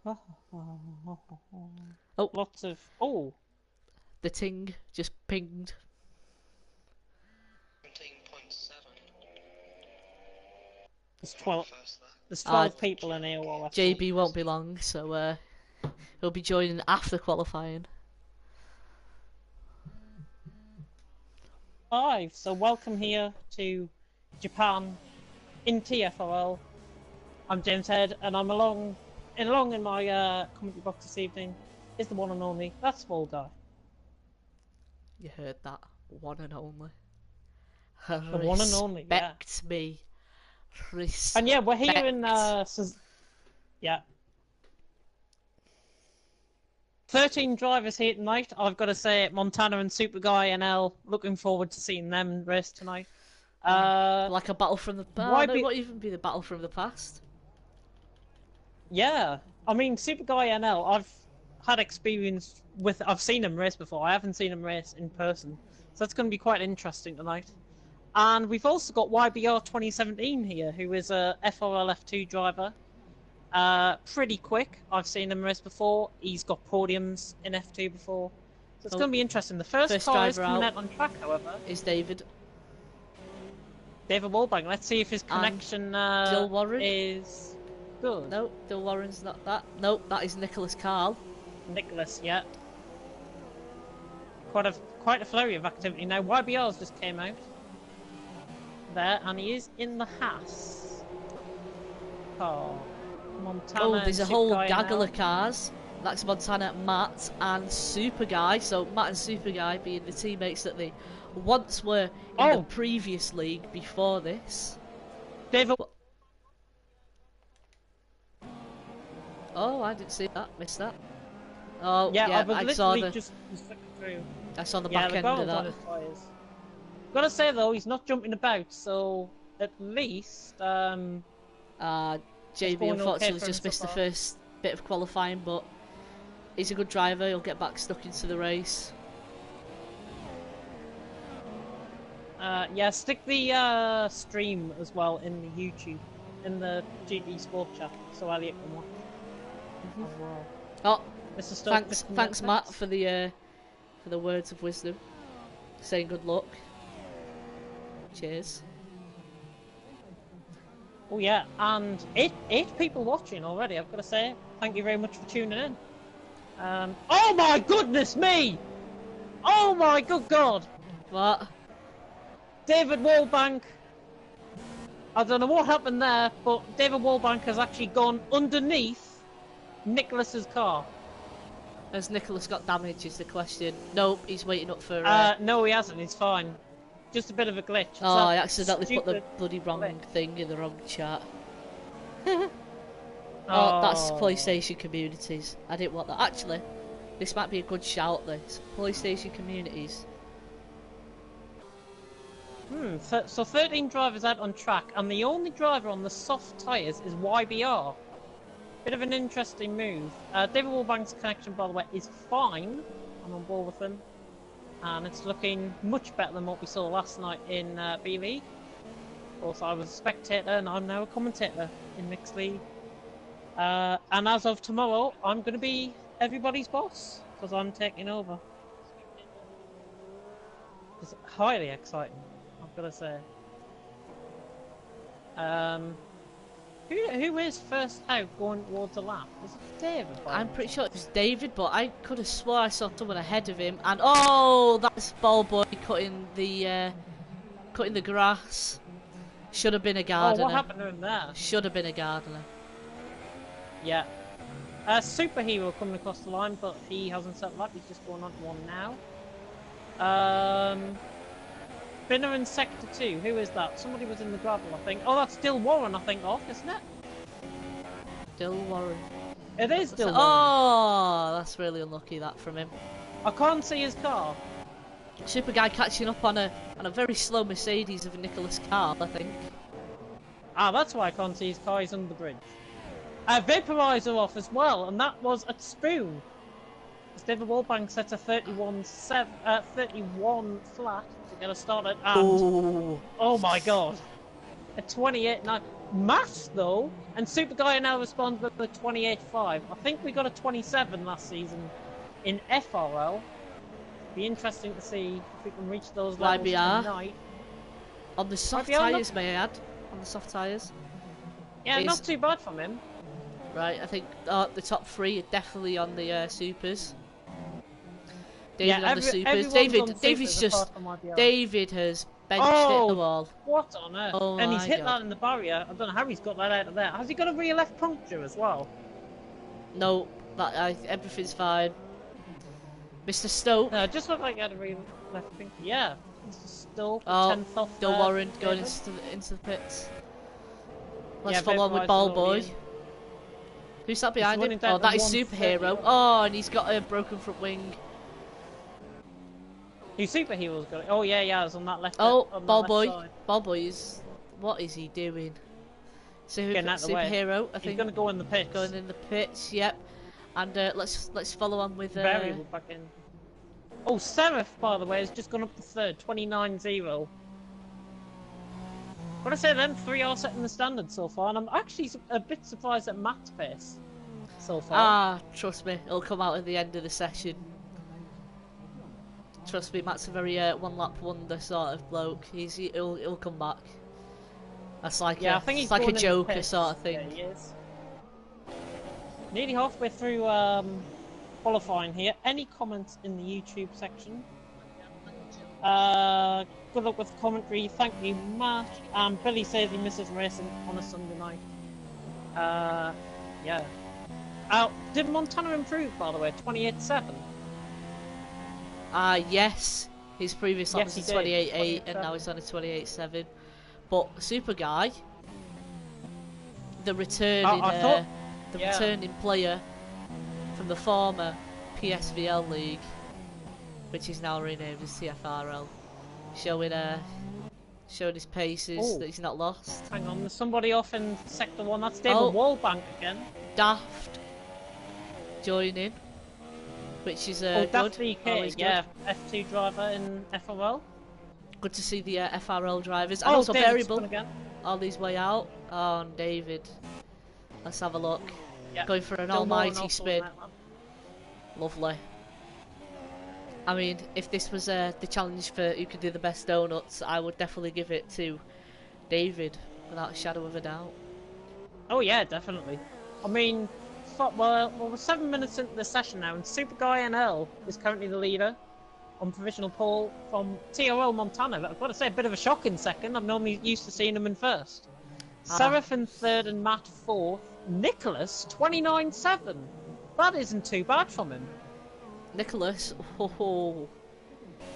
Oh, Lots of... Oh! the ting just pinged. 17.7. There's 12 people in here while JB won't be long, so he'll be joining after qualifying. 5. So welcome here to Japan in TFRL. I'm James Head, and I'm along in my commentary box this evening is the one and only. That's Small Guy. You heard that, one and only. The one and only. Yeah. Respect me. Respect. And yeah, we're here in yeah. 13 drivers here tonight. I've got to say, Montana and Super Guy NL. Looking forward to seeing them race tonight. Like a battle from the past. No, it won't even be the battle from the past. Yeah, I mean, Super Guy NL. I've had experience with. I've seen him race before. I haven't seen him race in person, so that's going to be quite interesting tonight. And we've also got YBR 2017 here, who is a FRL F2 driver. Pretty quick. I've seen him race before. He's got podiums in F2 before. So it's going to be interesting. The first car is coming out on track, however. Is David Wallbank. Let's see if his connection is good. No, Dill Warren's not that. Nope, that is Nicholas Carl. Nicholas, yeah. Quite a flurry of activity now. YBR's just came out there, and he is in the Haas car. Montana. Oh, there's a whole gaggle now. of cars. That's Montana, Matt, and Super Guy. So Matt and Super Guy being the teammates that they once were in the previous league before this. David. Oh, I didn't see that. Missed that. Oh, yeah, I saw the. Just through. I saw the back end of that. On his tires. Gotta say though, he's not jumping about, so at least JB unfortunately just missed the first bit of qualifying, but he's a good driver. He'll get back stuck into the race. Yeah, stick the stream as well in the YouTube, in the GT Sport chat, so Elliot can watch. Oh, Mr. Stoke, thanks Matt for the words of wisdom, saying good luck. Cheers. Oh yeah, and eight people watching already. I've got to say, thank you very much for tuning in. Oh my goodness me! Oh my good God! What? David Wallbank. I don't know what happened there, but David Wallbank has actually gone underneath Nicholas's car. Has Nicholas got damage? Is the question. Nope, he's waiting up for. No, he hasn't. He's fine. Just a bit of a glitch. It's I accidentally put the bloody wrong glitch. thing in the wrong chat. Oh, that's PlayStation communities. I didn't want that. Actually, this might be a good shout. This PlayStation communities. So 13 drivers out on track, and the only driver on the soft tyres is YBR. Bit of an interesting move. David Wallbank's connection, by the way, is fine. I'm on board with him. And it's looking much better than what we saw last night in B-League. Of course, I was a spectator, and I'm now a commentator in Mixed League. And as of tomorrow, I'm going to be everybody's boss, because I'm taking over. It's highly exciting, I've got to say. Who is first out going towards the lap? Is it David? I'm pretty sure it was David, but I could have swore I saw someone ahead of him. And oh, that's ball boy cutting the grass. Should have been a gardener. Oh, what happened to him there? Should have been a gardener. Yeah. Superhero coming across the line, but he hasn't settled up. He's just going on to one now. Spinner in Sector 2, who is that? Somebody was in the gravel, I think. Oh, that's Dill Warren, I think, off, isn't it? Dill Warren. It is Dill Warren. Oh, that's really unlucky, that, from him. I can't see his car. Super Guy catching up on a very slow Mercedes of a Nicholas Carl, I think. Ah, that's why I can't see his car, he's under the bridge. Vaporizer off as well, and that was at Spoon. David Wallbank set a 31 flat to get us started, and oh my God, a 28.9. Matt, though, and Super Guy now responds with a 28.5. I think we got a 27 last season in FRL. Be interesting to see if we can reach those levels YBR. tonight. On the soft YBR, tyres, may I add? On the soft tyres. Yeah, not too bad from him. Right, I think the top 3 are definitely on the supers. David on the supers. David has benched it in the wall. What on earth? Oh, and he's hit God. that in the barrier. I don't know how he's got that out of there. Has he got a rear left puncture as well? No, everything's fine. Mr. Stoke. No, it just looked like he had a rear left puncture. Yeah. Mr. Stoke, 10th off Dill Warren going into the pits. Let's follow on with Ball Boy. Who's that behind him? Oh, that is Superhero. Oh, and he's got a broken front wing. Who's Superhero's got it? Oh, yeah, it's on that left Oh, on Ball left Boy. side. Ball Boy is... What is he doing? Getting out the Superhero, way. I think. He's going to go in the pits. Going in the pits, yep. And let's follow on with... Variable back in. Oh, Seraph, by the way, has just gone up to 3rd, 29-0. Gotta say, them 3 are setting the standard so far, and I'm actually a bit surprised at Matt's pace so far. Ah, trust me, it'll come out at the end of the session. Trust me, Matt's a very one-lap wonder sort of bloke. He'll come back. That's like I think he's like a going Joker sort of thing. Yeah, he is. Nearly halfway through qualifying here. Any comments in the YouTube section? Good luck with the commentary. Thank you, Matt. Billy says he misses racing on a Sunday night. Yeah. Did Montana improve, by the way? 28.7. Yes. His previous lap was a 28.8 and now he's on a 28.7. But Super Guy, the returning returning player from the former PSVL League, which is now renamed as TFRL, showing his paces that he's not lost. Hang on, there's somebody off in Sector 1. That's David Wallbank again. Daft joining, which is Daft good. DK, yeah, F2 driver in FRL. Good to see the FRL drivers. And also David's Variable, all these way out. Oh, and David. Let's have a look. Yeah. Going for an almighty spin. Lovely. I mean, if this was the challenge for who could do the best donuts, I would definitely give it to David, without a shadow of a doubt. Oh yeah, definitely. I mean, well, we're 7 minutes into the session now, and Super Guy NL is currently the leader on provisional pole from TFRL Montana. But I've got to say, a bit of a shocking second. I'm normally used to seeing him in first. Seraph in 3rd and Matt 4th. Nicholas 29.7. That isn't too bad from him. Nicholas,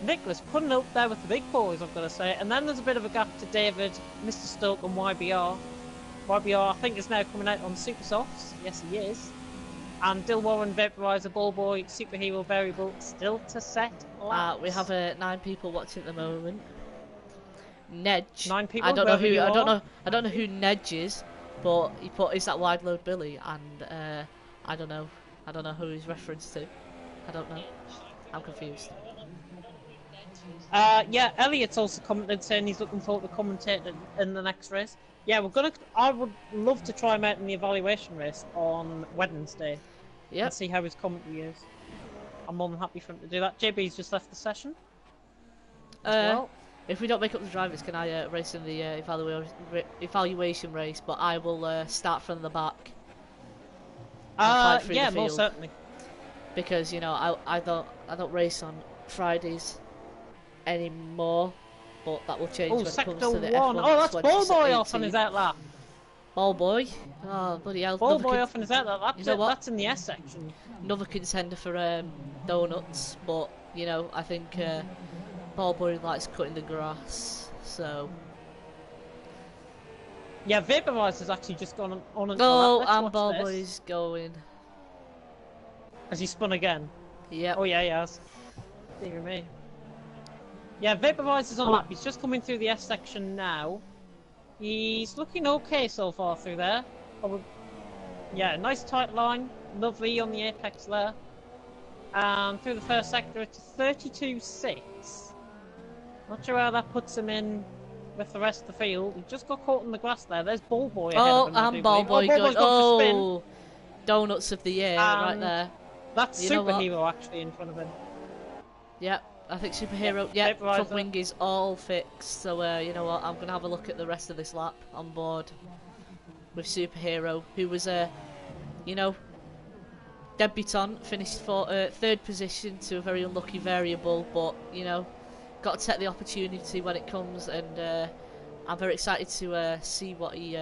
Nicholas putting up there with the big boys, I've got to say. And then there's a bit of a gap to David, Mr. Stoke, and YBR. YBR, I think, is now coming out on Super Softs. Yes, he is. And Dill Warren, Vaporizer, Ball Boy, Superhero, Variable, still to set laps. we have 9 people watching at the moment. Nedge. 9 people. I don't know who Nedge is, but he put is that wide load Billy, and I don't know who he's referenced to. I don't know. I'm confused. Yeah, Elliot's also commented saying he's looking forward to commentating in the next race. Yeah, I would love to try him out in the evaluation race on Wednesday. Yeah. And see how his commentary is. I'm more than happy for him to do that. JB's just left the session. Well. If we don't make up the drivers, can I race in the evaluation race? But I will start from the back. Yeah, most certainly. Because I don't race on Fridays anymore, but that will change when it comes to the F1. Oh, that's Ball Boy off on his outlap. Ball Boy? Oh, bloody hell. Ball Boy off on his outlap. That's in the S section. Another contender for donuts, but I think Ball Boy likes cutting the grass, so. Yeah, Vaporizer's actually just gone on and and Ball Boy's going. Has he spun again? Yeah. Oh yeah, he has. Dear me. Yeah, Vaporizer's on lap. He's just coming through the S section now. He's looking okay so far through there. Yeah, nice tight line. Lovely on the apex there. Through the first sector, it's 32.6. Not sure how that puts him in with the rest of the field. He just got caught in the grass there. There's Ballboy ahead Oh, of him, I and do Ballboy believe. going. Gone for spin. Oh, donuts of the year right there. That's Superhero actually in front of him. Yep, I think Superhero. Yep, front wing is all fixed. So you know what? I'm gonna have a look at the rest of this lap on board with Superhero, who was you know, debutant, finished for third position to a very unlucky variable, but you know, got to take the opportunity when it comes, and I'm very excited to see what he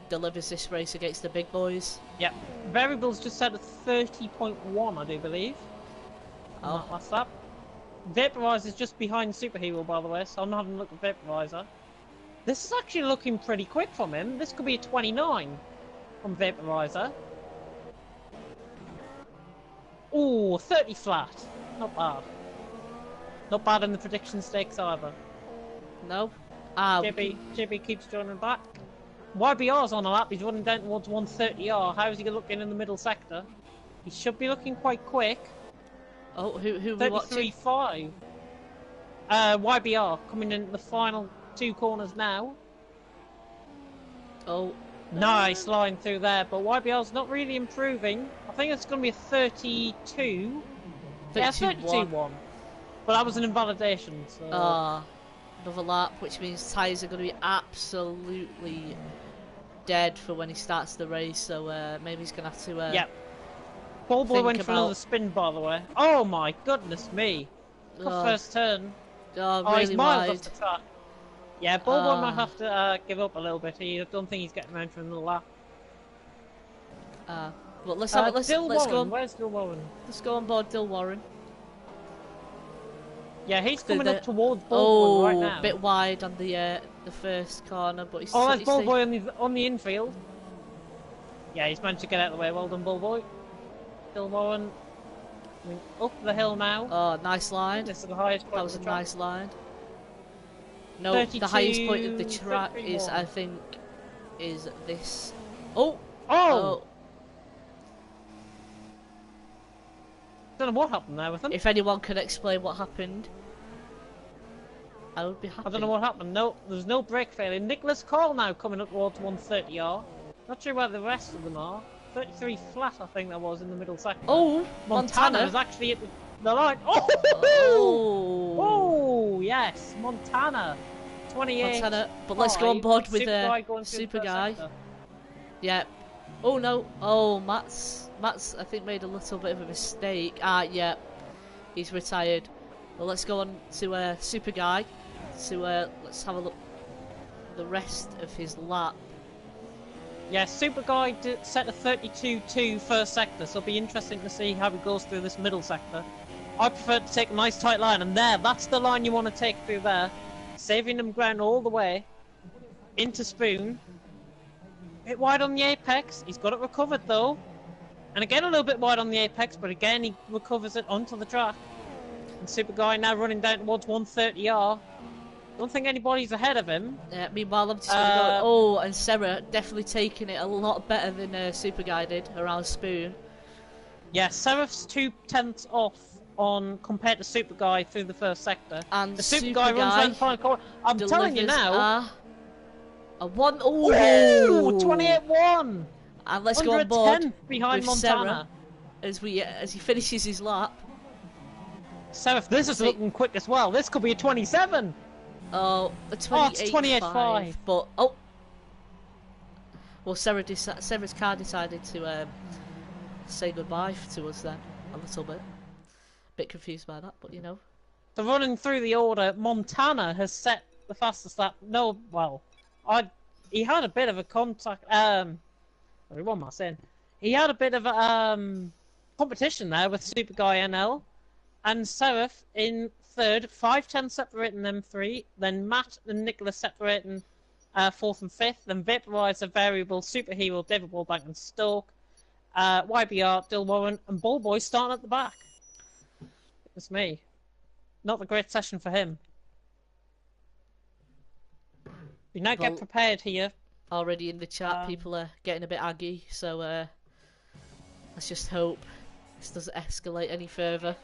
delivers this race against the big boys. Yep, variables just set at 30.1, I do believe. Oh, last lap. Vaporizer's just behind Superhero, by the way, so I'm not having a look at Vaporizer. This is actually looking pretty quick from him. This could be a 29 from Vaporizer. Ooh, 30 flat. Not bad. Not bad in the prediction stakes either. No. JB keeps joining back. YBR's on a lap. He's running down towards 130R. How is he looking in the middle sector? He should be looking quite quick. Oh, who are we watching? 33.5. YBR coming in the final two corners now. Oh. Nice line through there, but YBR's not really improving. I think it's going to be a 32. Yeah, 32-1. But that was an invalidation, so... another lap, which means tyres are going to be absolutely dead for when he starts the race, so maybe he's going to have to... Yep. Ballboy went for another spin, by the way. Oh my goodness me. The first turn. Really he's miles wide. off the track. Yeah, Ballboy might have to give up a little bit. I don't think he's getting around for another lap. Well, let's go on. Where's Dill Warren? Let's go on board Dill Warren. Yeah, he's coming up towards Ballboy right now. A bit wide on the first corner, but he's... Oh, there's Ballboy on the infield. Yeah, he's managed to get out of the way. Well done, Ballboy. Dill Warren up the hill now. Oh, nice line. This is the highest point. That was a nice line. No, the highest point of the track is, I think, is this. Oh! Don't know what happened there with him. If anyone can explain what happened, I would be happy. I don't know what happened. No, there's no brake failure. Nicholas Cole now coming up towards 130R. Not sure where the rest of them are. 33 flat, I think that was in the middle sector. Oh, Montana was actually at the line. Oh! Oh, yes, Montana. 28. Montana, but let's go on board with Super Guy. Yeah. Oh no. Oh, Matt's I think made a little bit of a mistake. Yeah. He's retired. Well, let's go on to Super Guy. So let's have a look at the rest of his lap. Yeah, Super Guy set a 32.2 first sector, so it'll be interesting to see how he goes through this middle sector. I prefer to take a nice tight line, and that's the line you want to take through there. Saving him ground all the way into Spoon. A bit wide on the apex. He's got it recovered though. And again a little bit wide on the apex, but again he recovers it onto the track. And Super Guy now running down towards 130R. Don't think anybody's ahead of him. Yeah, meanwhile I'm just going to go... Oh, and Sarah definitely taking it a lot better than Super Guy did around Spoon. Yeah, Seraph's 2/10 off on compared to Super Guy through the first sector. And the Super Guy runs around the final corner. I'm telling you now... A 1... Oh! 28-1! And let's go on board behind with Montana. Sarah as he finishes his lap. Seraph, this is looking quick as well. This could be a 27! Oh, a 28.5. But well, Sarah's car decided to say goodbye to us then a little bit. Bit confused by that, but you know. So running through the order, Montana has set the fastest lap. No, well, he had a bit of a contact. Sorry, what am I saying? He had a bit of a competition there with Super Guy NL, and Seraph in third, 5-10 separating them three, then Matt and Nicholas separating fourth and fifth, then Vaporizer, Variable, Superhero, David Wallbank and Stoke, YBR, Dill Warren and Ballboy starting at the back. It's me. Not a great session for him. We now get prepared here. Already in the chat, people are getting a bit aggy, so let's just hope this doesn't escalate any further.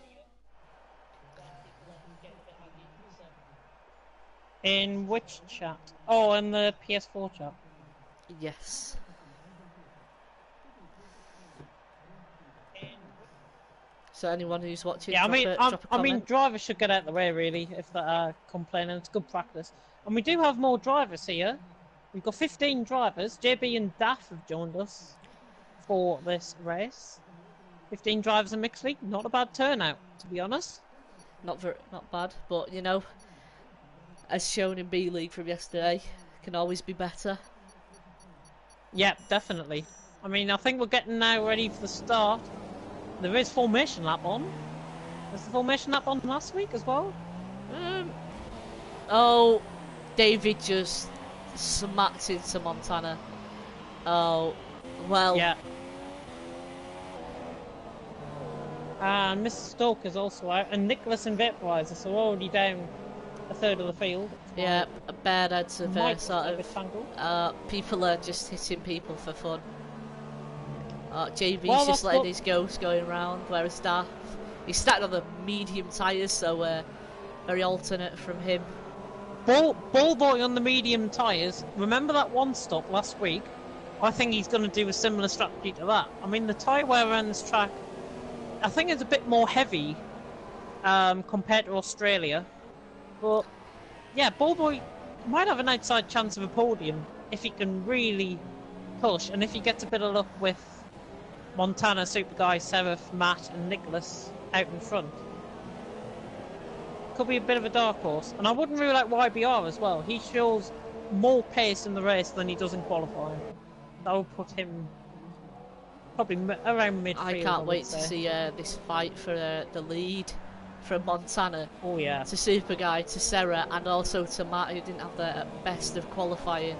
In which chat? Oh, in the PS4 chat. Yes. So anyone who's watching, yeah, drop a comment. I mean, drivers should get out of the way, really, if they're complaining. It's good practice. And we do have more drivers here. We've got 15 drivers. JB and Daff have joined us for this race. 15 drivers in Mixed League. Not a bad turnout, to be honest. Not bad, but you know, as shown in B League from yesterday, can always be better. Yeah, definitely. I mean, I think we're getting now ready for the start. There is formation lap on. Was the formation lap on last week as well? Oh, David just smacked into Montana. Oh, well. Yeah. And Mr. Stoke is also out, and Nicholas and Vaporizer, so we're already down a third of the field. Yeah, a bad heads of sort of people are just hitting people for fun. JB's just letting his ghost going around, whereas Daff, he's starting on the medium tyres, so very alternate from him. Ball boy on the medium tyres. Remember that one stop last week? I think he's going to do a similar strategy to that. I mean, the tyre wear around this track, I think it's a bit more heavy compared to Australia. But yeah, Ball boy might have an outside chance of a podium if he can really push, and if he gets a bit of luck with Montana, Super Guy, Seraph, Matt, and Nicholas out in front. Could be a bit of a dark horse, and I wouldn't rule out YBR as well. He shows more pace in the race than he does in qualifying. That would put him probably around midfield. I can't wait to see this fight for the lead from Montana. Oh yeah. To Super Guy, to Sarah, and also to Matt, who didn't have the best of qualifying.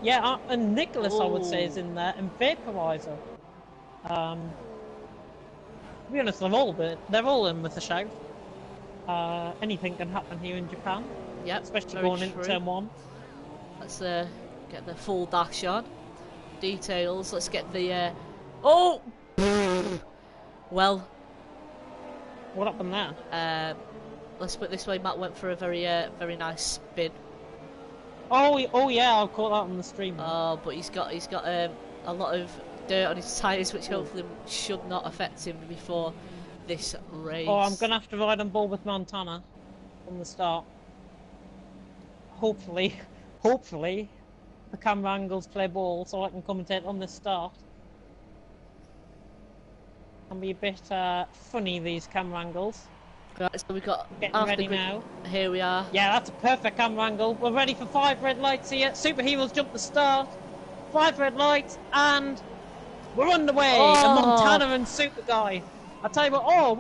Yeah, and Nicholas, I would say, is in there, and Vaporizer. To be honest, they're all in with a shout. Anything can happen here in Japan. Yep, especially going into turn 1. Let's get the full dash on. Details. Let's get the. Oh! Well. What happened there? Let's put it this way. Matt went for a very nice spin. Oh yeah, I'll call that on the stream. Oh, but he's got a lot of dirt on his tyres, which hopefully should not affect him before this race. Oh, I'm gonna have to ride on board with Montana from the start. Hopefully, the camera angles play ball so I can commentate on this start. Can be a bit funny, these camera angles. Right, so we've got getting ready now. Here we are. Yeah, that's a perfect camera angle. We're ready for 5 red lights here. Superheroes jump the start. 5 red lights, and we're underway. Oh. And Montana and Super Guy. I tell you what. Oh,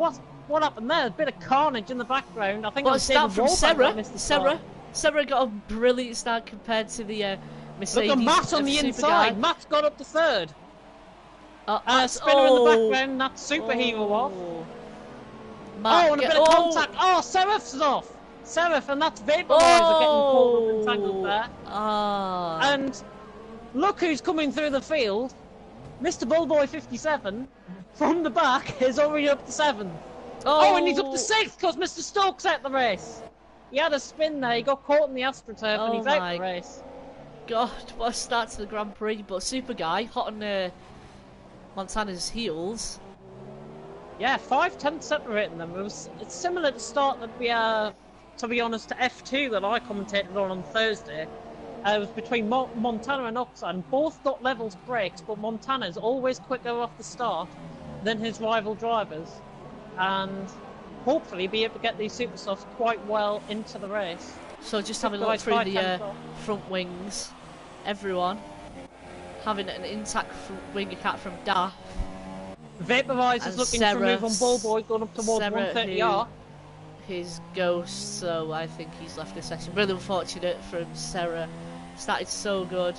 what happened there? A bit of carnage in the background. I think. What a start from Sarah. Sarah got a brilliant start compared to the Mercedes. Look at Matt on the inside. Matt's got up to 3rd. Spinner in the background. That's Superhero off. Matt, and a bit of contact. Oh, Seraph's off. Seraph, and that's Vaporizer getting caught up and tangled there. And look who's coming through the field. Mr. Bullboy 57 from the back is already up to 7th. Oh, and he's up to 6th because Mr. Stokes out the race. He had a spin there. He got caught in the AstroTurf and he's out the race. God, what a start to the Grand Prix. But Super Guy, hot on Montana's heels. Yeah, 5/10 separating them. It's similar to start that we to be honest, to F2 that I commentated on Thursday. It was between Montana and Oxide, and both got levels brakes, but Montana's always quicker off the start than his rival drivers, and hopefully be able to get these super softs quite well into the race. So just having a look through the front wings, everyone having an intact front wing cat from Daff. Vaporizer's looking to move on Ballboy, going up towards 130R. His ghost, so I think he's left the session. Really unfortunate from Sarah. Started so good,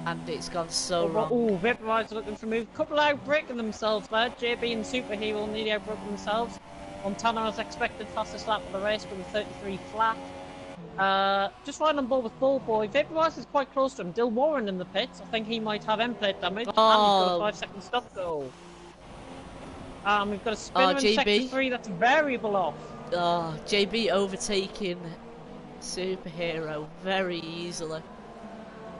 and it's gone so wrong. Oh, Vaporizer looking for a move. Couple outbreaking themselves there. JB and Superhero nearly outbroken themselves. Montana, as expected, fastest lap of the race with a 33 flat. Just riding on board with Ballboy. Vaporizer's quite close to him. Dill Warren in the pits. I think he might have end plate damage. And he's got a 5-second stop goal. We've got a spinner in sector 3 that's variable off. Oh, JB overtaking Superhero very easily.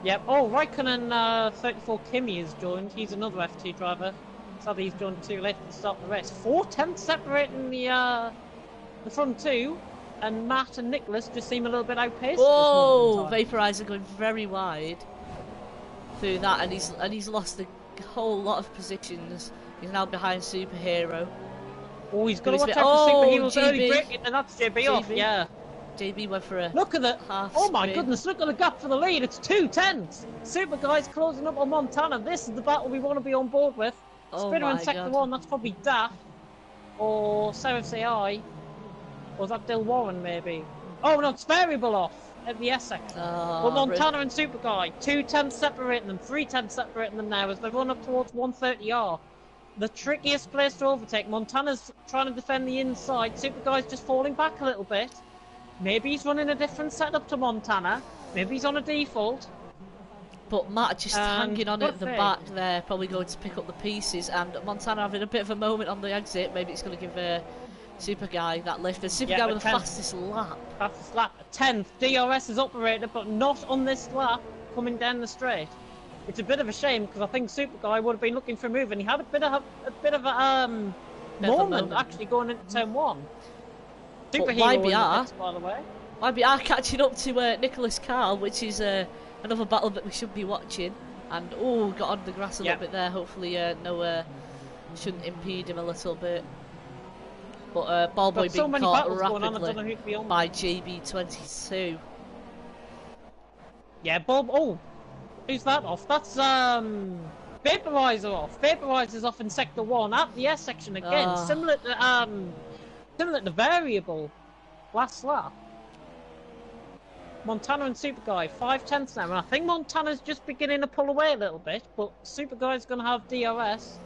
Yep. Oh, Raikkonen 34 Kimi has joined. He's another F2 driver. Sadly, he's joined too late to start the race. 4/10 separating the front two, and Matt and Nicholas just seem a little bit outpaced. Oh, Vaporizer going very wide through that, and he's lost a whole lot of positions. He's now behind Superhero. Oh, he's got to watch out for Superhero's early braking, and that's JB off. Yeah. JB went for a look at it. Oh my goodness, look at the gap for the lead. It's 2/10. Super guys closing up on Montana. This is the battle we want to be on board with. Spinner in sector 1, that's probably Daff or Serif AI. Or is that Dill Warren maybe? Oh no, it's Variable off at the S section. But Montana and Super Guy, 2/10 separating them, 3/10 separating them now as they run up towards 130R. The trickiest place to overtake. Montana's trying to defend the inside. Super Guy's just falling back a little bit. Maybe he's running a different setup to Montana. Maybe he's on a default. But Matt just hanging on at the back there, probably going to pick up the pieces. And Montana having a bit of a moment on the exit. Maybe it's going to give Super Guy that lift. And Super Guy with the fastest lap. Fastest lap. 10th. DRS is operated, but not on this lap coming down the straight. It's a bit of a shame because I think Super Guy would have been looking for a move, and he had a bit of a moment actually going into turn 1. Superhero YBR, by the way. YBR catching up to Nicholas Carl, which is another battle that we should be watching. And got on the grass a little bit there. Hopefully, shouldn't impede him a little bit. But Ballboy being caught rapidly by JB22. Yeah, Bob. Oh, who's that off? That's Vaporizer off. Vaporizer's off in sector 1 at the S section again, similar to Variable last lap. Montana and Super Guy, 5/10 now, and I think Montana's just beginning to pull away a little bit, but Super Guy's going to have DRS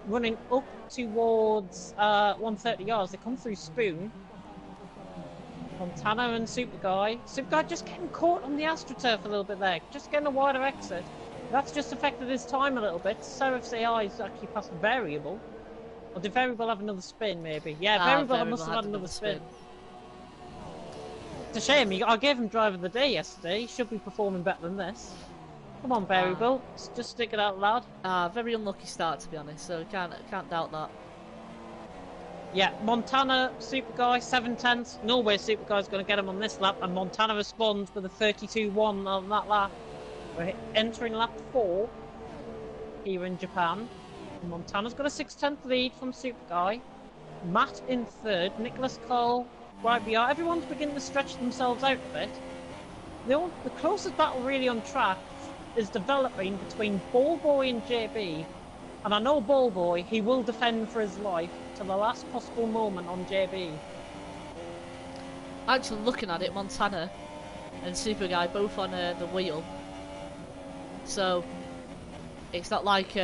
running up towards 130 yards. They come through Spoon. Montana and Super Guy just getting caught on the AstroTurf a little bit there, just getting a wider exit. That's just affected his time a little bit. Serif's AI is actually past Variable. Or did Variable have another spin, maybe? Yeah, Variable must have had another spin. It's a shame. I gave him Driver of the Day yesterday. He should be performing better than this. Come on, Variable. Just stick it out, lad. Very unlucky start, to be honest, so can't doubt that. Yeah, Montana, Super Guy, 7/10. No way Super Guy's going to get him on this lap, and Montana responds with a 32-1 on that lap. We're entering lap 4 here in Japan. Montana's got a 6/10 lead from Super Guy. Matt in 3rd, Nicholas Cole, YBR. Everyone's beginning to stretch themselves out a bit. The closest battle really on track is developing between Ballboy and JB. And I know Ballboy, he will defend for his life to the last possible moment on JB. Actually looking at it, Montana and Super Guy both on the wheel. So it's not like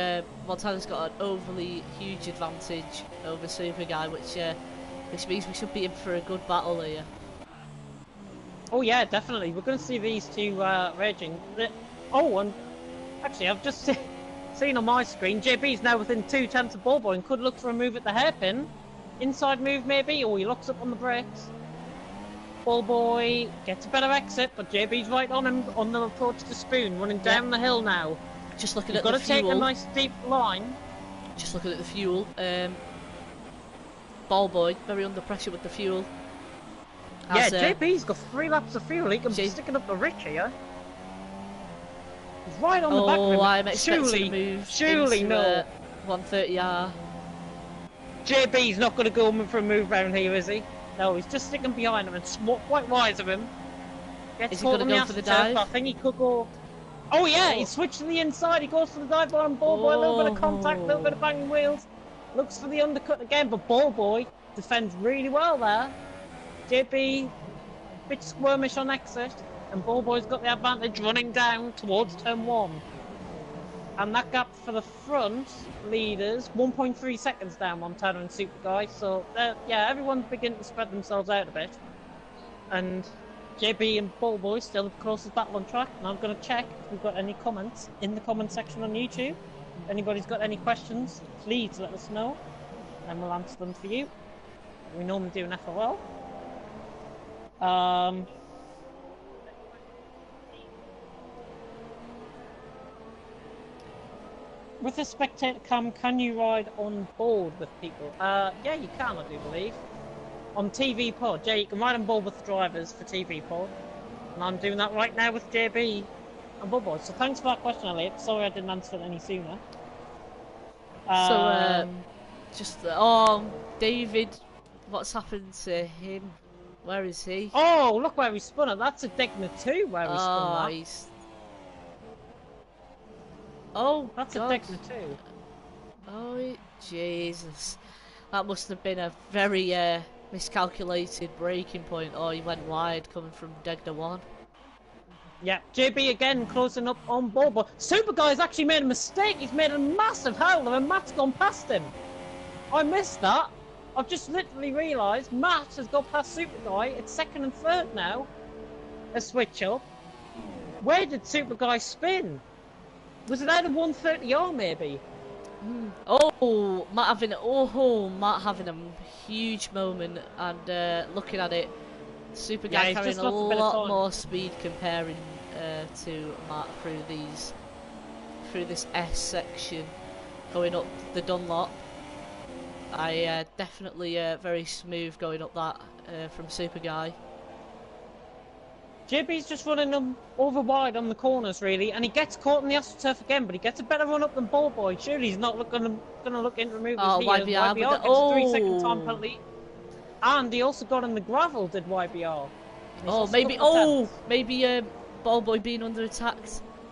Montana's got an overly huge advantage over Super Guy, which means we should be in for a good battle here. Oh yeah, definitely. We're going to see these two raging. Oh, and actually I've just seen on my screen, JB's now within 2/10 of Ballboy and could look for a move at the hairpin. Inside move maybe, or he locks up on the brakes. Ballboy gets a better exit, but JB's right on him on the approach to Spoon, running down the hill now. Just looking at the fuel. Got to take a nice deep line. Just looking at the fuel. Ballboy very under pressure with the fuel. Yeah, JB's got 3 laps of fuel. He can be sticking up the rich here. He's right on the back of him. I'm expecting a move. Surely no. 130R. JB's not going to go for a move round here, is he? No, he's just sticking behind him and quite wise of him. Is he going to go for the dive? I think he could go. Oh yeah, he switched to the inside. He goes for the dive on Ballboy. A little bit of contact, a little bit of banging wheels. Looks for the undercut again, but Ballboy defends really well there. JB, a bit squirmish on exit, and Ballboy's got the advantage running down towards turn 1. And that gap for the front leaders, 1.3 seconds down Montana and Super Guy. So, yeah, everyone's beginning to spread themselves out a bit. And JB and Ballboy still the closest battle on track. And I'm going to check if we've got any comments in the comment section on YouTube. If anybody's got any questions, please let us know, and we'll answer them for you. We normally do an FOL. With a spectator cam, can you ride on board with people? Yeah, you can, I do believe. On TV Pod, yeah, you can ride on board with the drivers for TV Pod. And I'm doing that right now with JB and Bubba. So thanks for that question, Elliot. Sorry I didn't answer it any sooner. David, what's happened to him? Where is he? Oh, look where he spun it. That's a Degna 2 where he spun that. He's... Oh, that's God. a Degna 2. Oh, Jesus. That must have been a very miscalculated braking point. Oh, he went wide coming from Degna 1. Yeah, JB again closing up on board, but Super Guy's actually made a mistake. He's made a massive howler and Matt's gone past him. I missed that. I've just literally realised Matt has got past Super Guy. It's second and third now. A switch up. Where did Super Guy spin? Was it out of 130R maybe? Oh, Matt having a huge moment, and looking at it, Super Guy carrying a lot more speed comparing to Matt through this S section going up the Dunlop. Definitely very smooth going up that from Super Guy. JB's just running them over wide on the corners, really, and he gets caught in the AstroTurf again, but he gets a better run up than Ball Boy. Surely he's not going to look into remove his heels. YBR gets a 3-second time penalty, and he also got in the gravel, did YBR. Maybe Ball Boy being under attack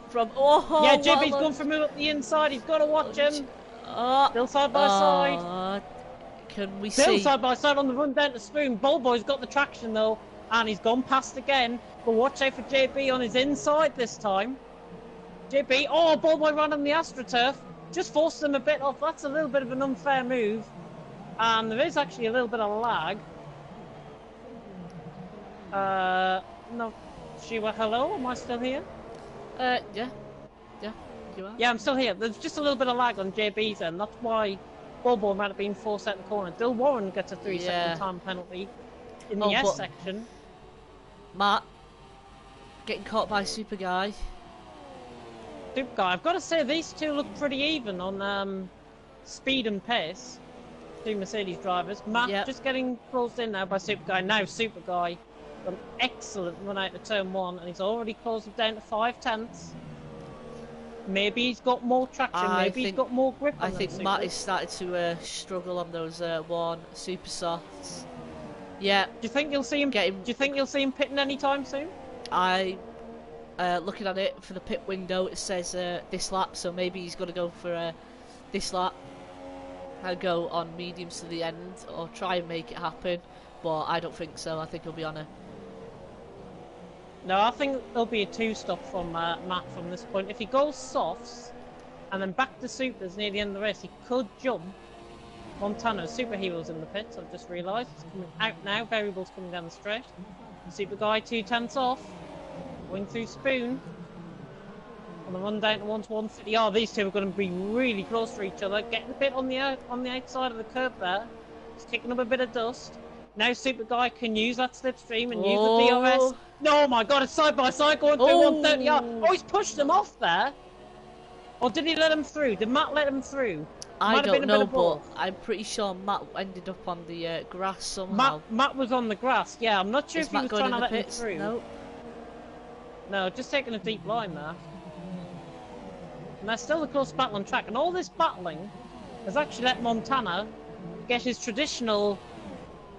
from... yeah, JB's gone for move up the inside. He's got to watch him. Still side by side. Can we Still see? Side by side on the run down to Spoon. Ball Boy's got the traction though, and he's gone past again. But watch out for JB on his inside this time. JB, Ball Boy ran on the AstroTurf. Just forced him a bit off. That's a little bit of an unfair move. And there is actually a little bit of lag. No, Shiva, hello? Am I still here? Yeah, you are. Yeah, I'm still here. There's just a little bit of lag on JB's end. That's why Ball Boy might have been forced out the corner. Dill Warren gets a 3-second time penalty in the S section. Matt getting caught by Super Guy. Super Guy. I've got to say, these two look pretty even on speed and pace. Two Mercedes drivers. Matt just getting closed in now by Super Guy. Now Super Guy got an excellent run out of turn 1, and he's already closed it down to 5/10. Maybe he's got more traction. Maybe he's got more grip. I think Matt is starting to struggle on those one super softs. Yeah. Do you think you'll see him? Do you think you'll see him pitting anytime soon? Looking at it for the pit window, it says this lap, so maybe he's got to go for this lap. I'll go on mediums to the end, or try and make it happen. But I don't think so. I think he'll be on a... No, I think there'll be a 2-stop from Matt from this point. If he goes softs and then back to supers near the end of the race, he could jump Montana's superheroes in the pits. I've just realised it's coming out now. Variables coming down the straight. Super Guy 2/10 off, going through Spoon on the run down to 1-150. These two are going to be really close to each other. Getting a bit on the outside of the curb there. He's kicking up a bit of dust. Now Super Guy can use that slipstream and use the DRS. No, my God, it's side by side going through 130. He's pushed him off there. Or did he let him through? Did Matt let him through? I don't know, but I'm pretty sure Matt ended up on the grass somehow. Matt was on the grass, yeah. I'm not sure if he was trying to let him through. Nope. No, just taking a deep line there. And there's still a close battle on track. And all this battling has actually let Montana get his traditional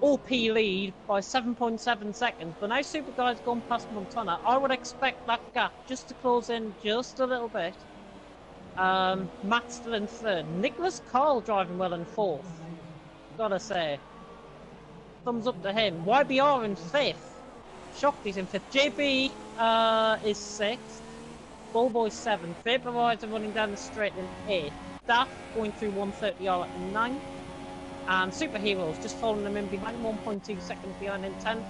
OP lead by 7.7 seconds. But now Super Guy's gone past Montana. I would expect that gap just to close in just a little bit. Matt's still in third. Nicholas Carl driving well in fourth. Gotta say. Thumbs up to him. YBR in fifth. Shocked he's in fifth. JB is sixth. Bullboy seventh. Vaporizer running down the straight in eighth. Daft going through 130R at ninth. And Superheroes just following them in behind, 1.2 seconds behind in 10th.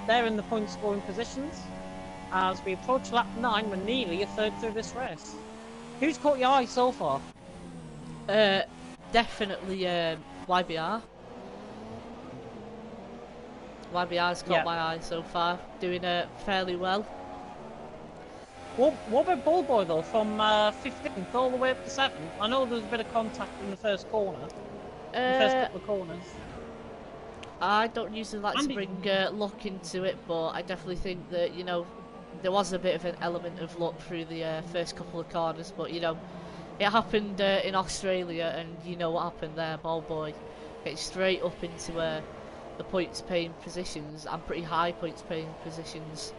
They're in the point scoring positions. As we approach lap 9, we're nearly a third through this race. Who's caught your eye so far? Definitely YBR. YBR's caught my eye so far, doing fairly well. What about Ballboy though, from 15th all the way up to 7th? I know there was a bit of contact in the first corner, the first couple of corners. I don't usually like to bring luck into it, but I definitely think that, you know, there was a bit of an element of luck through the first couple of corners, but, you know, it happened in Australia, and you know what happened there. Ballboy gets straight up into the points-paying positions, and pretty high points-paying positions.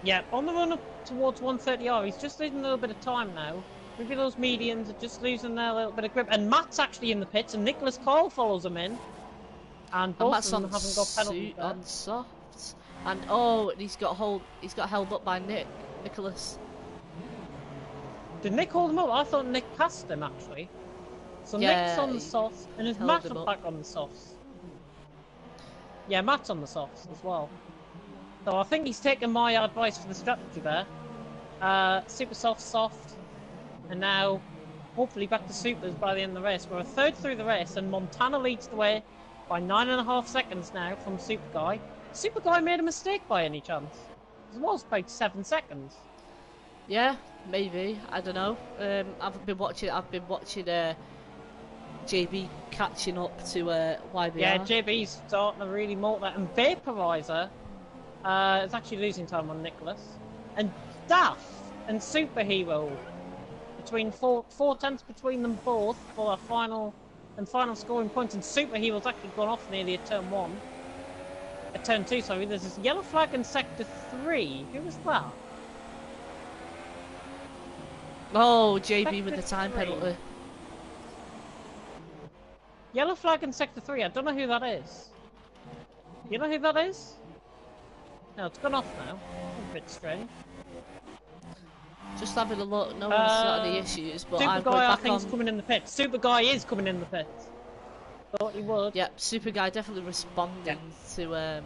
Yeah, on the run up towards 130R, he's just losing a little bit of time now. Maybe those mediums are just losing their little bit of grip. And Matt's actually in the pits, and Nicholas Cole follows him in. And both of them haven't got penalties on softs. And he's got held up by Nicholas. Did Nick hold him up? I thought Nick passed him actually. So yeah, Nick's on the softs, and is Matt back on the softs? Yeah, Matt's on the softs as well. So I think he's taken my advice for the strategy there. Super soft, and now hopefully back to supers by the end of the race. We're a third through the race, and Montana leads the way by 9.5 seconds now from Super Guy. Super Guy made a mistake by any chance? It was about 7 seconds. Yeah, maybe. I don't know. I've been watching JB catching up to YBR. Yeah, JB's starting to really mold that, and Vaporizer is actually losing time on Nicholas. And Daff and Superhero, between four tenths between them both for a final scoring points, and Superhero's actually gone off nearly at turn 1. At turn 2, sorry. There's this yellow flag in sector 3. Who was that? Oh, JB with the time penalty. Yellow flag in sector 3. I don't know who that is. You know who that is? No, it's gone off now. A bit strange. Just having a look. No one's got any issues, but Super I'm Guy, going I back think, on. is coming in the pit. Super Guy is coming in the pit. Thought he would. Yep, Super Guy definitely responding to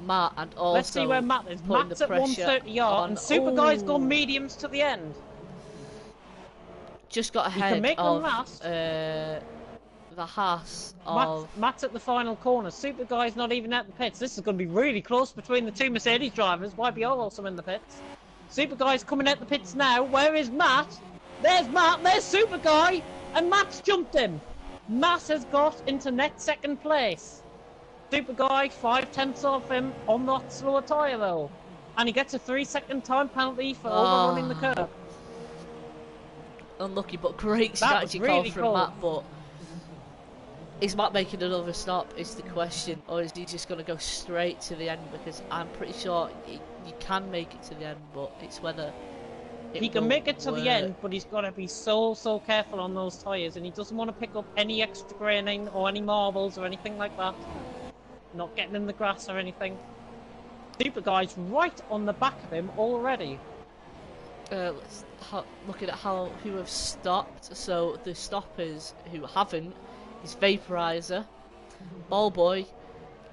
Matt, and also let's see where Matt is. Matt's at 130 yard, and Super Guy's gone mediums to the end. Just got ahead of the Haas of... Matt's at the final corner. Super Guy's not even at the pits. This is going to be really close between the two Mercedes drivers. YBR also in the pits. Super Guy's coming at the pits now. Where is Matt? There's Matt. There's Super Guy. And Matt's jumped him. Matt has got into net second place. Super Guy 5 tenths off him on that slower tyre though. And he gets a 3-second time penalty for overrunning the curb. Unlucky, but great strategy call from Matt. But is Matt making another stop is the question, or is he just going to go straight to the end? Because I'm pretty sure you can make it to the end, but it's whether he can make it to the end, but he's got to be so careful on those tyres, and he doesn't want to pick up any extra graining or any marbles or anything like that. Not getting in the grass or anything. Super Guy's right on the back of him already. Looking at who have stopped. So the stoppers who haven't is Vaporizer, Ballboy,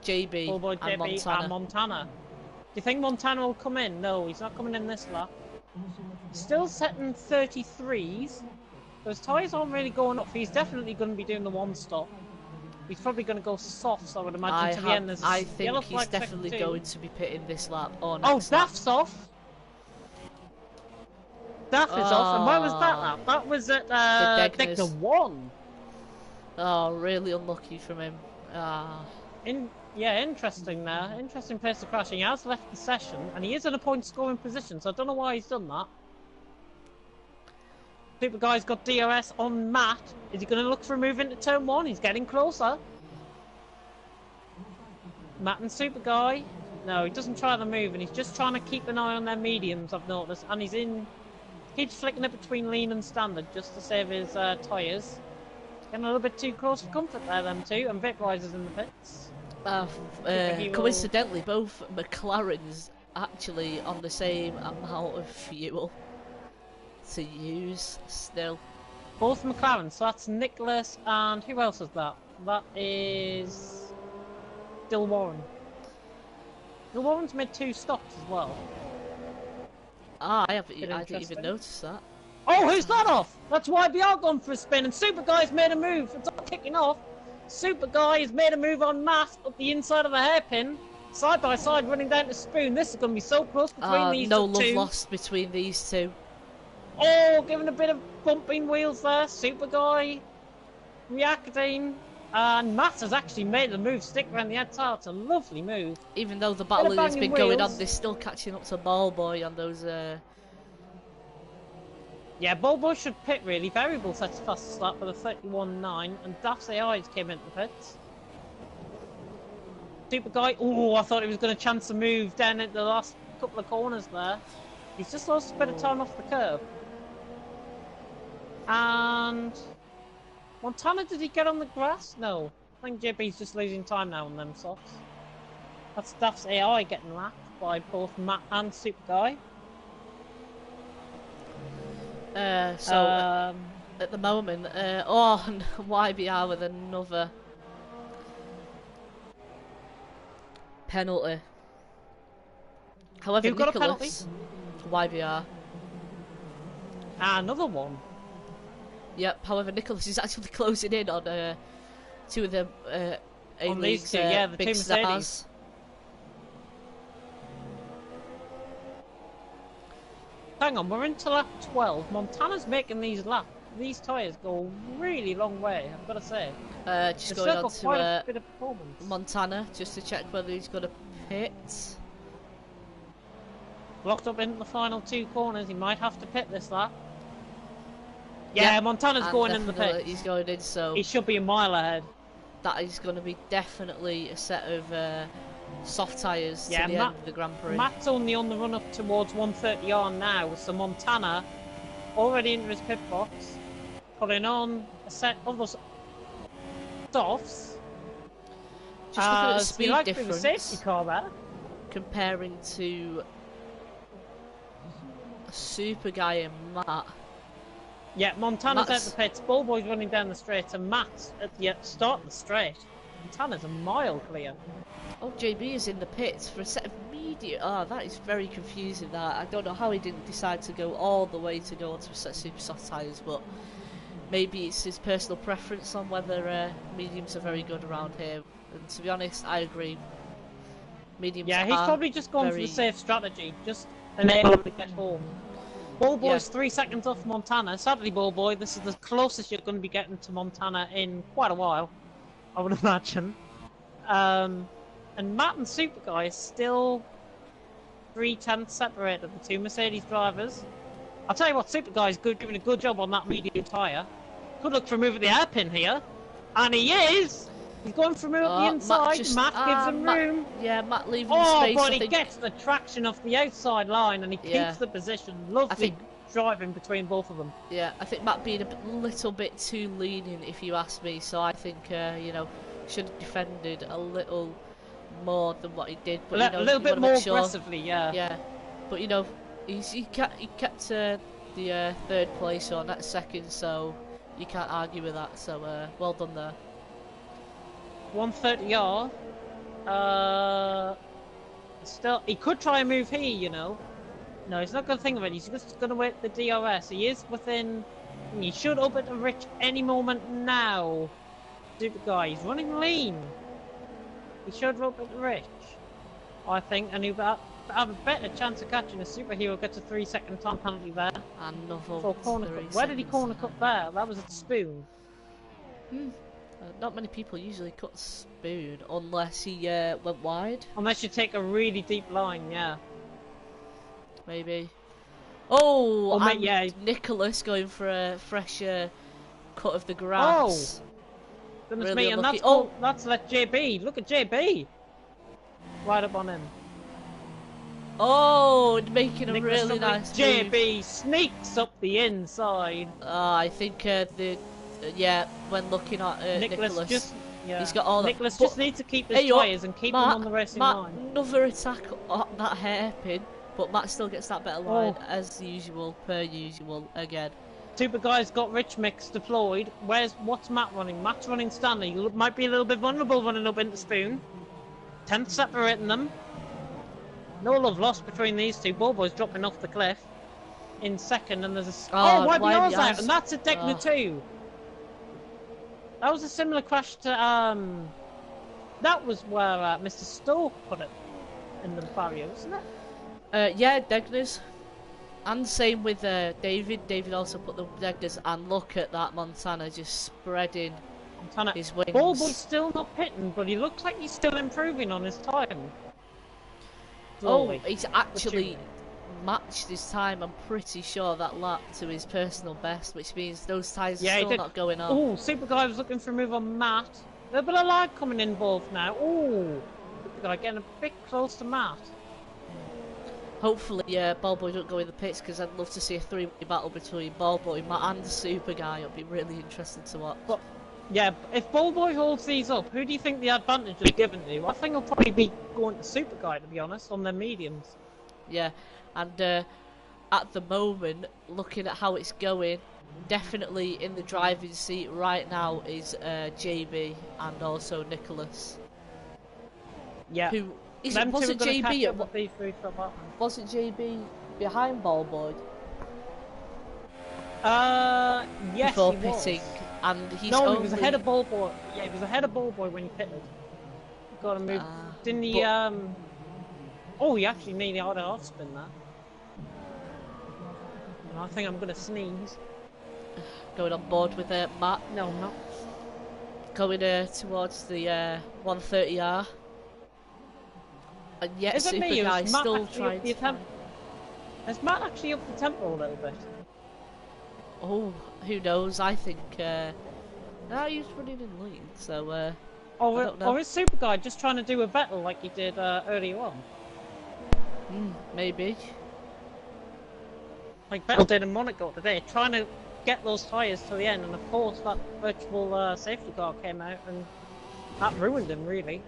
JB, and Montana. Do you think Montana will come in? No, he's not coming in this lap. Still setting 33s. Those tyres aren't really going up. He's definitely going to be doing the one stop. He's probably going to go soft, I would imagine, to the end. I think he's definitely going to be pitting this lap. Daff's off. Daff is off. And where was that lap? That was at Sector 1. Oh, really unlucky from him. Yeah, interesting there. Interesting place to crash. He has left the session, and he is in a point scoring position, so I don't know why he's done that. Super Guy's got DRS on Matt. Is he going to look for a move into turn 1? He's getting closer. Matt and Super Guy. No, he doesn't try the move, and he's just trying to keep an eye on their mediums, I've noticed. And keeps flicking it between lean and standard just to save his tyres. Getting a little bit too close for comfort there, them two, and Vaporizer's in the pits. Coincidentally, both McLarens actually on the same amount of fuel to use still. Both McLarens, so that's Nicholas, and who else is that? That is Dill Warren. Dill Warren's made 2 stops as well. I didn't even notice that. Oh, who's that off? That's YBR gone for a spin, and Super Guy's made a move. It's all kicking off. Super Guy has made a move on Matt up the inside of the hairpin. Side by side running down to Spoon. This is going to be so close between these no two. love lost between these two. Oh, giving a bit of bumping wheels there. Super Guy reacting. And Matt has actually made the move, stick around the outside. It's a lovely move. Even though the battle has been going on, they're still catching up to Ball Boy on those. Yeah, Ball Boy should pit really. Variable sets fast start for the 31.9, and Daft's AIs came into the pits. Super Guy. Oh, I thought he was going to chance a move down into the last couple of corners there. He's just lost a bit of time off the curb. And Montana, did he get on the grass? No. I think JB's just losing time now on them softs. That's Daft's AI getting lapped by both Matt and Super Guy. So at the moment, YBR with another penalty. However, Who got a Nicholas, YBR. Another one. Yep. However, Nicholas is actually closing in on two of the A-League's the big two stars. Mercedes. Hang on, we're into lap 12. Montana's making these tyres go a really long way, I've got to say. Just going on quite a to bit of performance. Montana, just to check whether he's got a pit. Locked up into the final two corners, he might have to pit this lap. Yeah, Montana's going in the pit. He's going in, so he should be a mile ahead. That is going to be definitely a set of soft tyres to the end of the Grand Prix. Matt's only on the run up towards 130R now, so Montana already into his pit box, putting on a set of those softs. Just looking at the speed difference, the safety car there, comparing to Super Guy and Matt. Yeah, Montana's out the pits, Ballboy's running down the straight, and Matt's at the start of the straight. Montana's a mile clear. Oh, JB is in the pits for a set of medium. Oh, that is very confusing. That I don't know how he didn't decide to go all the way to go onto a set of super soft tyres, but maybe it's his personal preference on whether mediums are very good around here. And to be honest, I agree. Mediums. Yeah, he's probably just gone for the safe strategy, just enable him to get home. Ballboy's 3 seconds off Montana. Sadly, Ballboy, this is the closest you're going to be getting to Montana in quite a while, I would imagine. And Matt and Super Guy is still 3/10 separated, the two Mercedes drivers. I'll tell you what, Super Guy's doing a good job on that medium tyre. Could look for a move at the hairpin here. And he is! He's going for a move at the inside. Matt gives him room. Yeah, Matt leaving the space. But he gets the traction off the outside line and he keeps the position. Lovely driving between both of them. Yeah, I think Matt being a little bit too lenient, if you ask me. So I think, you know, should have defended a little more than what he did. But a little bit more aggressively, yeah. Yeah, but you know, he kept the third place on that second, so you can't argue with that. So well done there. 130R. Still, he could try and move here, you know. No, he's not going to think of it. He's just going to wait the DRS. He is within. He should open to Rich any moment now. Super Guy, he's running lean. He should open to Rich, I think, and he'll have a better chance of catching a superhero. Gets a 3-second time penalty there. Another corner cut. Where did he corner cut there? That was at Spoon. Not many people usually cut Spoon unless he went wide. Unless you take a really deep line, yeah. Maybe. Oh, and yeah. Nicholas going for a fresh cut of the grass. Oh, goodness really me, and that's let JB. Look at JB. Right up on him. Oh, making a Nicholas really nice move. JB sneaks up the inside. I think when looking at Nicholas, he's got all Nicholas that. Just needs to keep his tyres and keep them on the racing line. Another attack on that hairpin, but Matt still gets that better line as usual, per usual again. Super Guy's got Rich Mix deployed. What's Matt running? Matt's running Stanley. He might be a little bit vulnerable running up into Spoon. 10th separating them. No love lost between these two. Ballboy's dropping off the cliff in second, and there's a YBR's out, and that's a Decna 2. That was a similar crash to that was where Mr. Stoke put it in the barrier, wasn't it? Yeah, Degners. And same with David. David also put the Degners, and look at that Montana just spreading his wings. Ballboy's still not pitting, but he looks like he's still improving on his time. Slowly. Oh, he's actually matched his time, I'm pretty sure, that lap to his personal best, which means those tyres are still not going on. Oh, Super Guy was looking for a move on Matt. A little bit of lag coming involved now. Oh, Super Guy getting a bit close to Matt. Hopefully, Ballboy don't go in the pits, because I'd love to see a three-way battle between Ballboy, Matt and the Super Guy. It'll be really interesting to watch. But, yeah, if Ballboy holds these up, who do you think the advantage is given to? I think he'll probably be going to Super Guy, to be honest, on their mediums. Yeah, and at the moment, looking at how it's going, definitely in the driving seat right now is JB and also Nicholas. Yeah. Who wasn't JB wasn't JB behind Ballboy? Yes, before he pitting, was. And he's he was ahead of Ballboy. Yeah, he was ahead of Ballboy when he pitted. Got to move. Didn't he? Oh, he actually nearly had an off spin there. And I think I'm gonna sneeze. Going on board with Matt. No, I'm not. Going towards the 130R. And yet Is it Super me, Guy still trying to... Has Matt actually upped the tempo a little bit? Oh, who knows? I think... no, he's running in lead, so... I don't know. Or is Super Guy just trying to do a battle like he did earlier on? Maybe. Like Vettel did in Monaco today, trying to get those tyres to the end, and of course that virtual safety car came out, and that ruined him, really.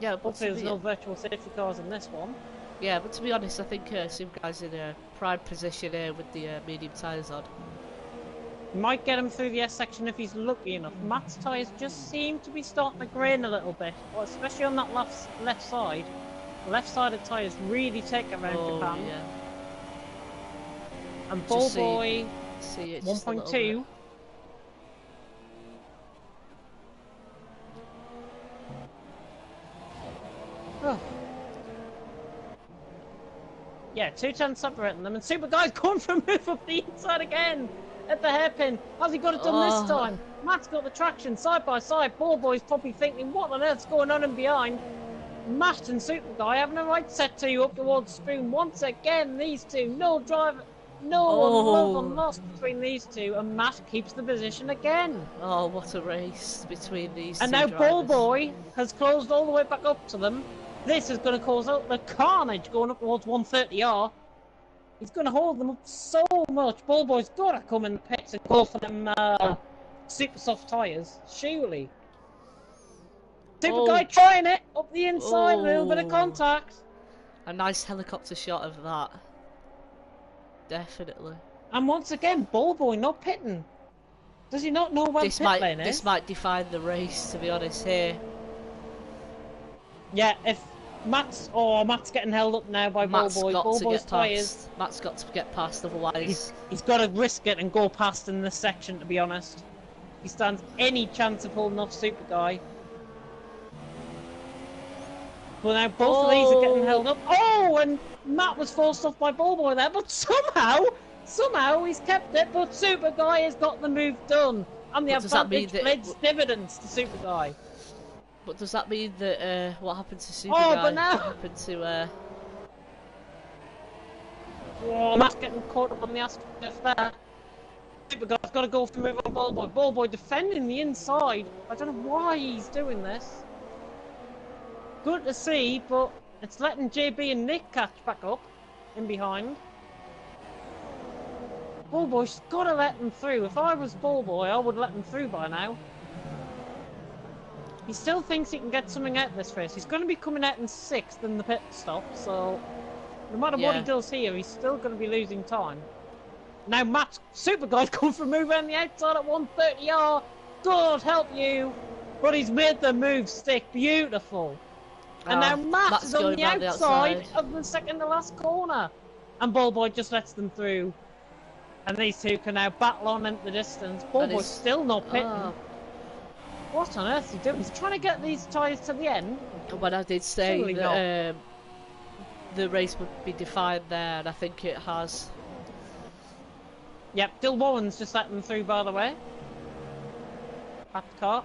Yeah, but hopefully there's no virtual safety cars in this one. Yeah, but to be honest, I think Super Guy's in a prime position here with the medium tyres on. Might get him through the S section if he's lucky enough. Matt's tyres just seem to be starting to grain a little bit, especially on that left side. The left-sided tyres really take around Japan. Yeah. And Ballboy 1.2. Oh. Yeah, 210 separating them, and Super Guy's going for a move up the inside again at the hairpin. How's he got it done this time? Matt's got the traction side by side. Ballboy's probably thinking, what on earth's going on in behind? Matt and Super Guy having a right set to up towards Spoon once again. These two, no driver, no one lost between these two, and Matt keeps the position again. Oh, what a race between these and two now drivers. Ballboy has closed all the way back up to them. This is going to cause the carnage going up towards 130R. He's going to hold them up so much. Ballboy's got to come in the pits and go for them super soft tyres, surely. Super Guy trying it up the inside, a little bit of contact. A nice helicopter shot of that. Definitely. And once again, Ballboy not pitting. Does he not know where the pit lane is? This might define the race, to be honest, here. Yeah, if Matt's getting held up now by Ballboy. Ballboy's tyres. Matt's got to get past, otherwise he's got to risk it and go past in this section. To be honest, he stands any chance of holding off Super Guy. Well, now both of these are getting held up. Oh, and Matt was forced off by Ballboy there, but somehow he's kept it. But Super Guy has got the move done, and the advantage plays dividends to Super Guy. But does that mean that what happened to Super Guy? But now happened to Matt's getting caught up on the asphalt there. Super Guy's got to go for the move on Ballboy. Ballboy defending the inside. I don't know why he's doing this. Good to see, but it's letting JB and Nick catch back up in behind. Ballboy's got to let them through. If I was Ballboy, I would let them through by now. He still thinks he can get something out of this race. He's going to be coming out in 6th in the pit stop, so no matter what he does here, he's still going to be losing time. Now Matt's Super Guy's come for a move around the outside at 130R. God help you! But he's made the move stick. Beautiful. And now Matt is on the outside of the second to last corner. And Ballboy just lets them through. And these two can now battle on into the distance. Ballboy's still not pitting. What on earth is he doing? He's trying to get these tyres to the end. When I did say that the race would be defined there, and I think it has. Yep, Dill Warren's just let them through, by the way. At the car.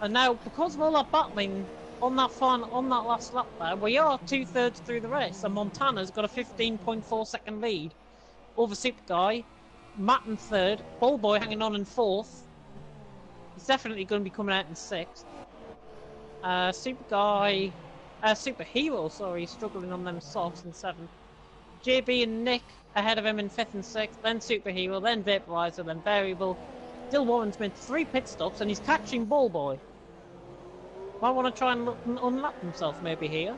And now, because of all that battling on that last lap there, we are 2/3 through the race, and Montana's got a 15.4-second lead over Super Guy, Matt in 3rd, Ballboy hanging on in 4th. He's definitely going to be coming out in 6th. Super Hero, sorry, struggling on them softs in 7th. JB and Nick ahead of him in 5th and 6th, then Super Hero, then Vaporizer, then Variable. Dill Warren's made 3 pit stops and he's catching Ballboy. Might want to try and unlap himself maybe here.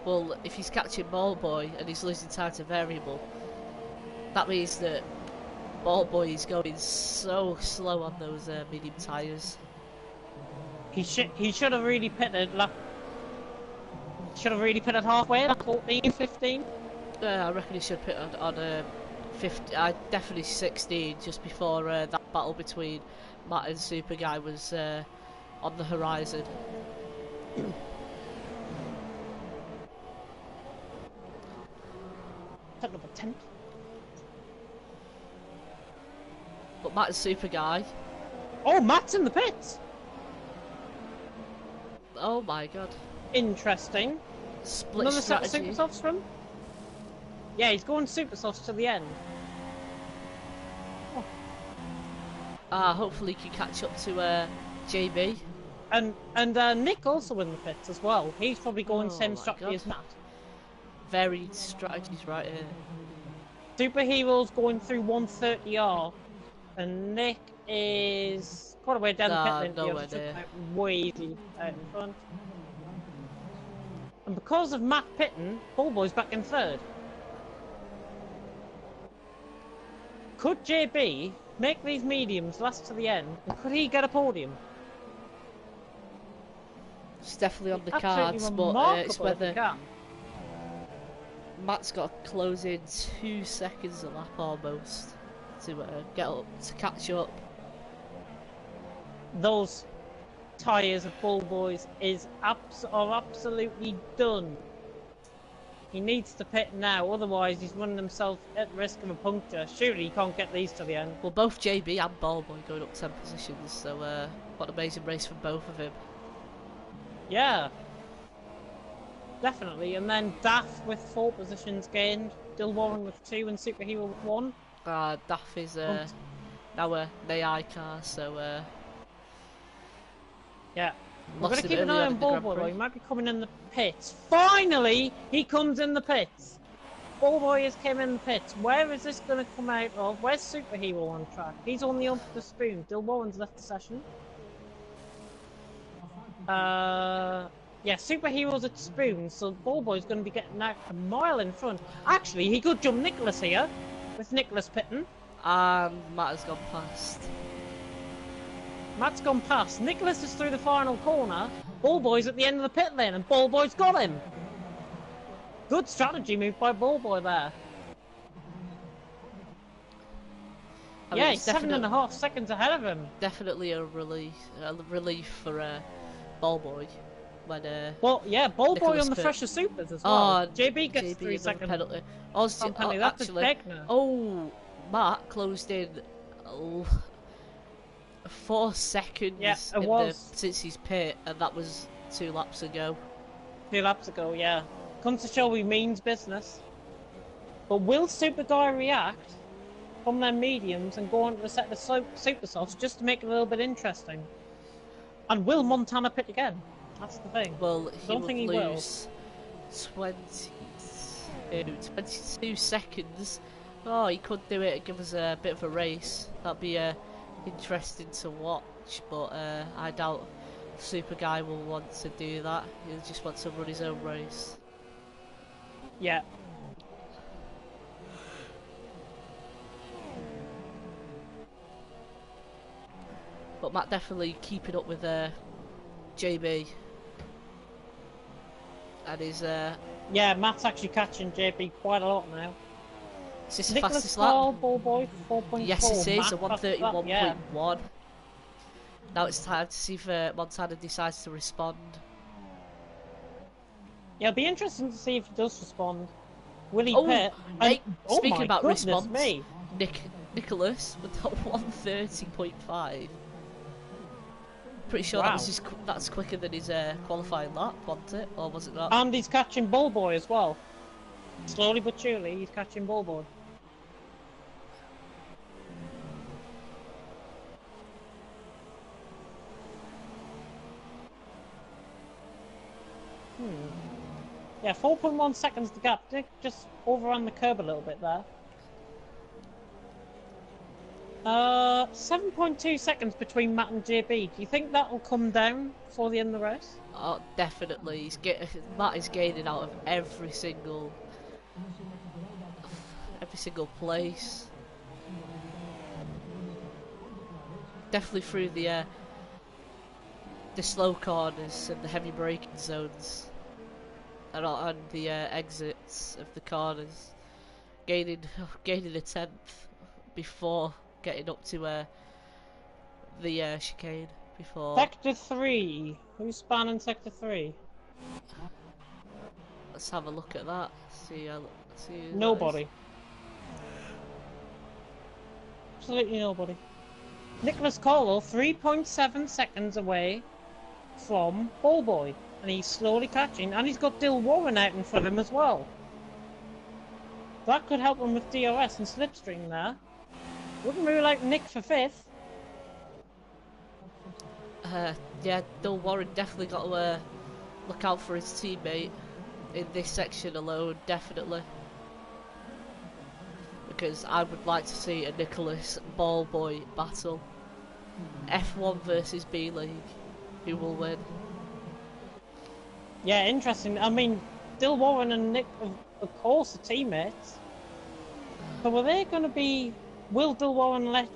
Well, if he's catching Ballboy and he's losing time to Variable, that means that Ballboy is going so slow on those medium tyres. He should have really pitted halfway, 14, 15. I reckon he should pit on 50. Definitely 16, just before that battle between Matt and Super Guy was on the horizon. Number 10. But Matt and Super Guy. Oh, Matt's in the pits. Oh my god. Interesting. Split Another strategy. set of super softs from? Yeah, he's going super softs to the end. Oh. Hopefully he can catch up to JB. And Nick also in the pits as well. He's probably going same strategy as Matt. Varied strategies right here. Superhero's going through 130R, and Nick is quite a way down the pit lane. Nowhere near. Way easy out in front. And because of Matt pitting, Ballboy's back in 3rd. Could JB make these mediums last to the end? And could he get a podium? It's definitely on the cards, but it's whether Matt's got to close in 2 seconds a lap almost to get up, to catch up. Those tyres of Ballboy's are absolutely done. He needs to pit now, otherwise he's running himself at risk of a puncture. Surely he can't get these to the end. Well, both JB and Ballboy going up 10 positions, so what an amazing race from both of them. Yeah, definitely. And then Daff with 4 positions gained, Dill Warren with 2, and Superhero with 1. Daff is now a AI car, so yeah. We're going to keep an eye on Ballboy though, he might be coming in the pits. Finally, he comes in the pits! Ballboy has come in the pits. Where is this going to come out of? Where's Superhero on track? He's only on the spoon. Dill Warren's left the session. Yeah, Superhero's at spoon, so Ballboy's going to be getting out a mile in front. Actually, he could jump Nicholas here, with Nicholas pitting. And Matt has gone past. Matt's gone past. Nicholas is through the final corner. Ballboy's at the end of the pit lane, and Ballboy's got him. Good strategy move by Ballboy there. Yeah, he's 7.5 seconds ahead of him. Definitely a relief for Ballboy. When well, yeah, Ballboy Nicholas on the pit. fresher supers as well. Oh, JB gets JB 3 seconds. penalty. That's Actually, a Matt closed in 4 seconds since his pit, and that was 2 laps ago. 2 laps ago, yeah. Comes to show he means business. But will Super Guy react from their mediums and go on to the set of super softs just to make it a little bit interesting? And will Montana pit again? That's the thing. Well, he would lose 22 seconds. Oh, he could do it and give us a bit of a race. That'd be interesting to watch, but I doubt Super Guy will want to do that. He'll just want to run his own race. Yeah. But Matt definitely keeping up with JB. And his yeah, Matt's actually catching JB quite a lot now. Is this the fastest lap? Ballboy 4.4. Yes, it is. A 131.1. Now it's time to see if Montana decides to respond. Yeah, it'll be interesting to see if he does respond. Will he pit? Mate, oh speaking about response, me. Nicholas with that 1:30.5. Pretty sure that's quicker than his qualifying lap, wasn't it? Or was it not? And he's catching Bullboy as well. Slowly but surely, he's catching Bullboy. Yeah, 4.1 seconds to gap. Dick just overran the curb a little bit there. 7.2 seconds between Matt and JB. Do you think that'll come down before the end of the race? Oh, definitely. Matt is gaining out of every single place. Definitely through the slow corners and the heavy braking zones. And the exits of the corners, gaining a 10th before getting up to the chicane. Before Sector 3. Who's spanning Sector 3? Let's have a look at that. See nobody. Absolutely nobody. Nicholas Caldwell, 3.7 seconds away from Ballboy. And he's slowly catching, and he's got Dill Warren out in front of him as well. That could help him with DRS and slipstream there. Wouldn't rule out Nick for 5th. Yeah, Dill Warren definitely got to look out for his teammate in this section alone, definitely. Because I would like to see a Nicholas Ballboy battle. F1 versus B League. Who will win? Yeah, interesting. I mean, Dill Warren and Nick, of course, are teammates. But were they going to be... Will Dill Warren let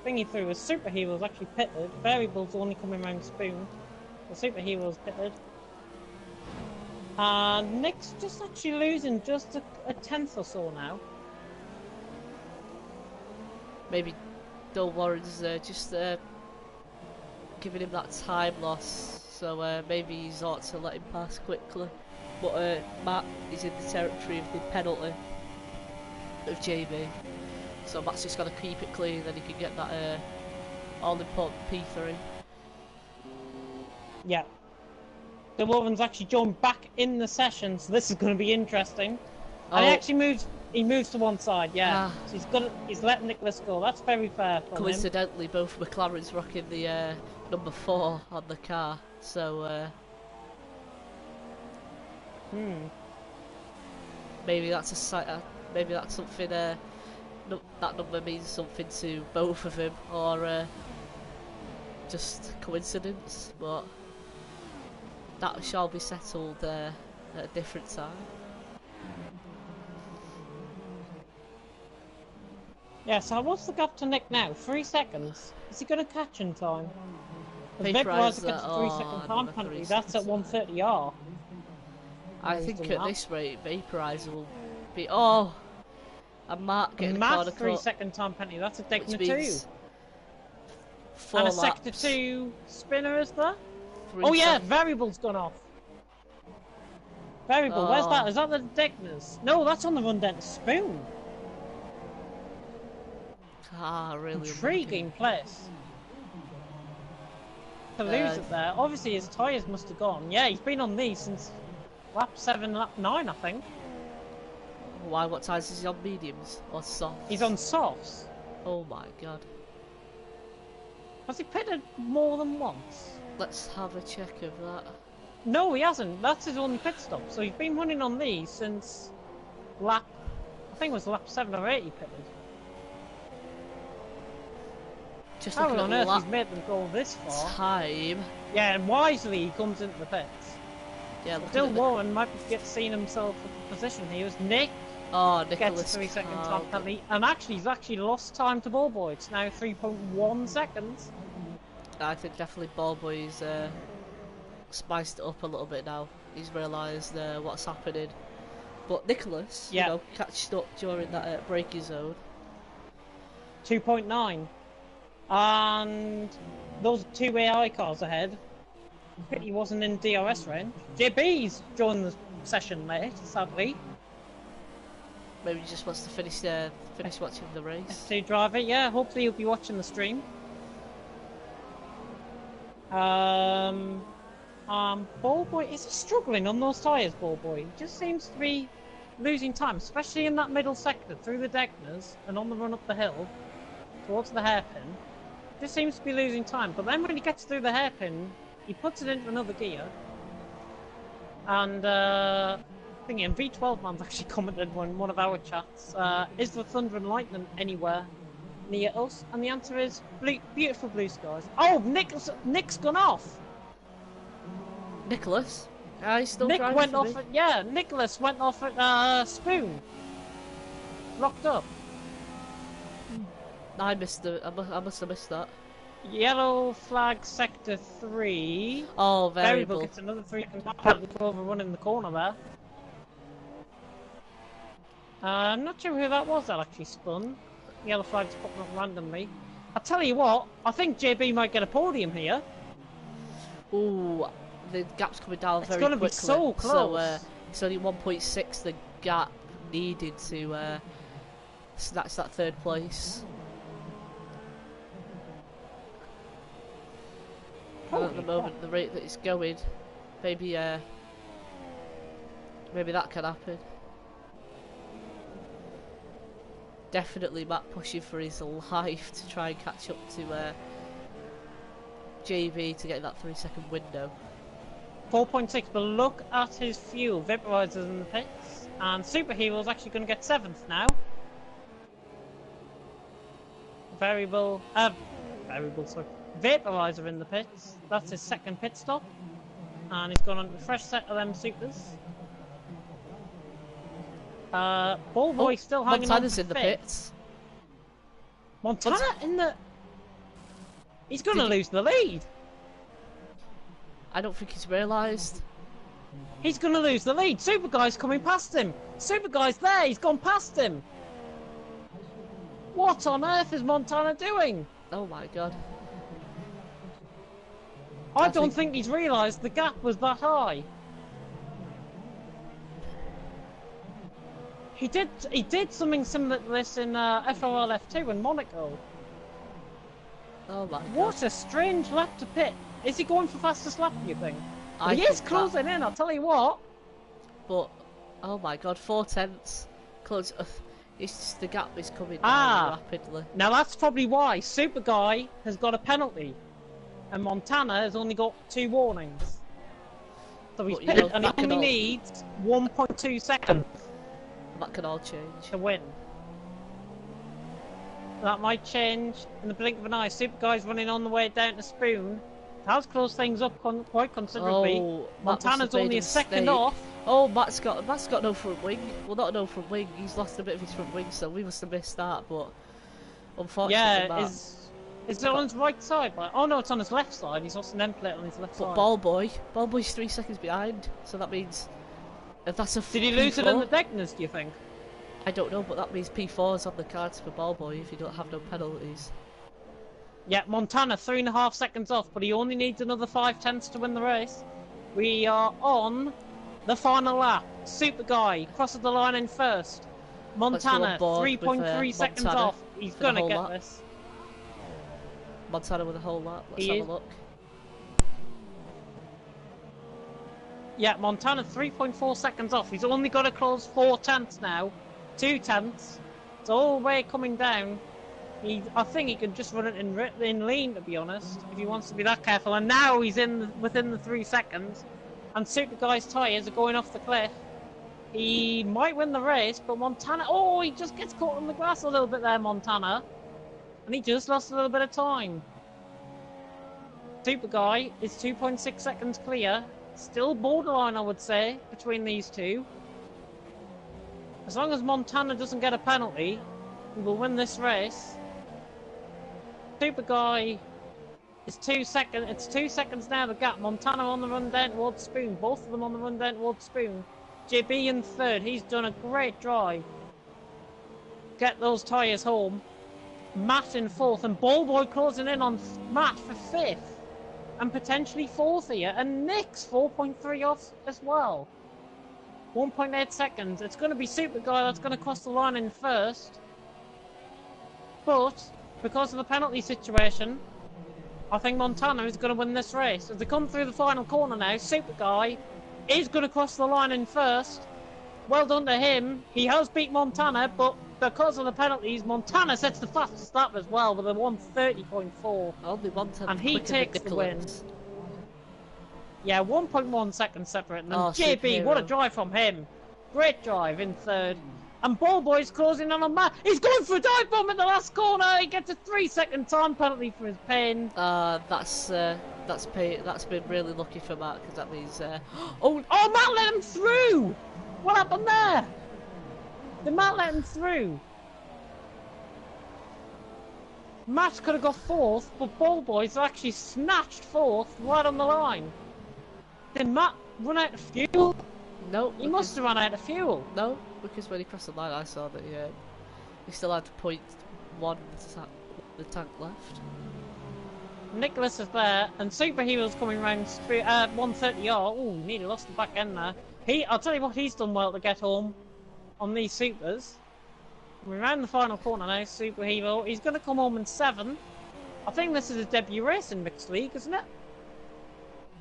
Thingy through? As Superhero's actually pitted. Variable's only coming round Spoon. The Superhero's pitted. And Nick's just actually losing just a 10th or so now. Maybe Dill Warren's just giving him that time loss. So maybe he's ought to let him pass quickly. But Matt is in the territory of the penalty of JB. So Matt's just got to keep it clean, then he can get that all-important P3. Yeah. The Warren's actually joined back in the session, so this is going to be interesting. And he actually moves to one side, yeah. So he's letting Nicholas go. That's very fair for him. Coincidentally, both McLarens rocking the number 4 on the car. So maybe that's something. That number means something to both of them, or just coincidence. But that shall be settled at a different time. Yeah. So what's the gap to Nick now? 3 seconds. Is he going to catch in time? Vaporizer gets a 3-second time penalty. That's at 130R. I think at this rate, Vaporizer will be. Oh, and Mark getting a corner cut. 3-second time penalty. That's a Degner 2. And a Sector 2 spinner, is there? 3 oh yeah, Variable's gone off. Variable, where's that? Is that the Degners? No, that's on the run down to Spoon. Really intriguing place to lose it there. Obviously his tyres must have gone. Yeah, he's been on these since lap 7, lap 9 I think. Why, what tyres is he on? Mediums or softs? He's on softs. Oh my god. Has he pitted more than once? Let's have a check of that. No, he hasn't. That's his only pit stop. So he's been running on these since lap, I think it was lap 7 or 8 he pitted. Just how on earth he's made them go this far? Time. Yeah, and wisely he comes into the pits. Yeah, Dill Warren might get seen himself in position here as Nick gets a 3-second time penalty. And actually, he's actually lost time to Ballboy. It's now 3.1 seconds. I think definitely Ballboy's spiced it up a little bit now. He's realised what's happening. But Nicholas, you know, catched up during that braking zone. 2.9. And those two AI cars ahead. Pity wasn't in DRS range. JB's joined the session late, sadly. Maybe he just wants to finish watching the race. F2 driver, yeah. Hopefully he'll be watching the stream. Ballboy, is he struggling on those tyres, Ballboy? He just seems to be losing time, especially in that middle sector, through the Deckners and on the run up the hill towards the hairpin. Just seems to be losing time, but then when he gets through the hairpin, he puts it into another gear. And thinking, V12 man's actually commented on one of our chats, is the Thunder and Lightning anywhere near us? And the answer is beautiful blue skies. Oh, Nick's gone off! Nicholas? He's still Nick driving went for off me. Nicholas went off at Spoon. Locked up. I must have missed that. Yellow flag sector 3. Oh, variable. Gets another 3 with overrun in the corner there. I'm not sure who that was that actually spun. Yellow flag's popping up randomly. I tell you what, I think JB might get a podium here. Ooh, the gap's coming down very quickly. It's going to be so close. So it's only 1.6 the gap needed to snatch that third place. And at the moment, the rate that it's going, maybe that can happen. Definitely Matt pushing for his life to try and catch up to JB to get that 3-second window. 4.6, but look at his fuel. Vaporizers in the pits, and Superhero's actually going to get 7th now. Vaporizer in the pits. That's his second pit stop, and he's gone on a fresh set of them supers. Ballboy still hanging Montana's on in the pits. Montana in the... He's going to lose the lead. I don't think he's realised. He's going to lose the lead. Super Guy's coming past him. Super Guy's there. He's gone past him. What on earth is Montana doing? Oh my god. I don't think he's realised the gap was that high. He did something similar to this in FRL F2 in Monaco. Oh my god. What a strange lap to pit. Is he going for fastest lap, you think? He is closing in, I'll tell you what. But, oh my god, 4/10. Close. It's just the gap is coming down rapidly. Now that's probably why Super Guy has got a penalty. And Montana has only got 2 warnings. So he's pitted, and he only needs 1.2 seconds. That can all change. To win. That might change in the blink of an eye. Super Guy's running on the way down to Spoon. That's closed things up quite considerably. Oh, Montana's only a second off. Oh, Matt's got no front wing. Well, not no front wing. He's lost a bit of his front wing, so we must have missed that. But unfortunately, is it on his right side? Oh no, it's on his left side. He's lost an end plate on his left side. Ballboy's 3 seconds behind. So that means if that's a Did he lose it in the Deckners? Do you think? I don't know, but that means P4's on the cards for Ballboy if you don't have no penalties. Yeah, Montana 3.5 seconds off, but he only needs another 5/10 to win the race. We are on the final lap. Super Guy crosses the line in first. Montana 3.3 seconds off. He's gonna get this. Montana with a whole lap. Let's have a look. Yeah, Montana 3.4 seconds off. He's only got to close 4/10 now. 2/10. It's all the way coming down. I think he could just run it in lean, to be honest, if he wants to be that careful. And now he's within the 3 seconds. And Super Guy's tyres are going off the cliff. He might win the race, but Montana... Oh, he just gets caught on the grass a little bit there, Montana. And he just lost a little bit of time. Super Guy is 2.6 seconds clear. Still borderline, I would say, between these two. As long as Montana doesn't get a penalty, he will win this race. Super Guy is 2 seconds. It's 2 seconds now, the gap. Montana on the run down towards Spoon. Both of them on the run down towards Spoon. JB in third. He's done a great drive. Get those tyres home. Matt in 4th, and Ballboy closing in on Matt for 5th. And potentially 4th here, and Nick's 4.3 off as well. 1.8 seconds. It's going to be Super Guy that's going to cross the line in 1st. But, because of the penalty situation, I think Montana is going to win this race. As they come through the final corner now, Super Guy is going to cross the line in 1st. Well done to him. He has beat Montana, but because of the penalties, Montana sets the fastest lap as well with a 1:30.4. Only Montana, and he takes the win. Yeah, 1.1 seconds separating them. JB, what a drive from him. Great drive in 3rd. And Ballboy's closing on Matt. He's going for a dive bomb in the last corner. He gets a 3-second time penalty for his pain. That's been really lucky for Matt, because that means oh, Matt let him through. What happened there? Did Matt let him through? Matt could have got 4th, but Ballboy's actually snatched 4th right on the line. Did Matt run out of fuel? No. He must have run out of fuel. No, because when he crossed the line, I saw that he still had 0.1 the tank left. Nicholas is there, and Superhero's coming round 130R. Ooh, nearly lost the back end there. I'll tell you what, he's done well to get home on these supers. We're around the final corner now, Superhero. He's going to come home in 7th. I think this is his debut race in Mixed League, isn't it?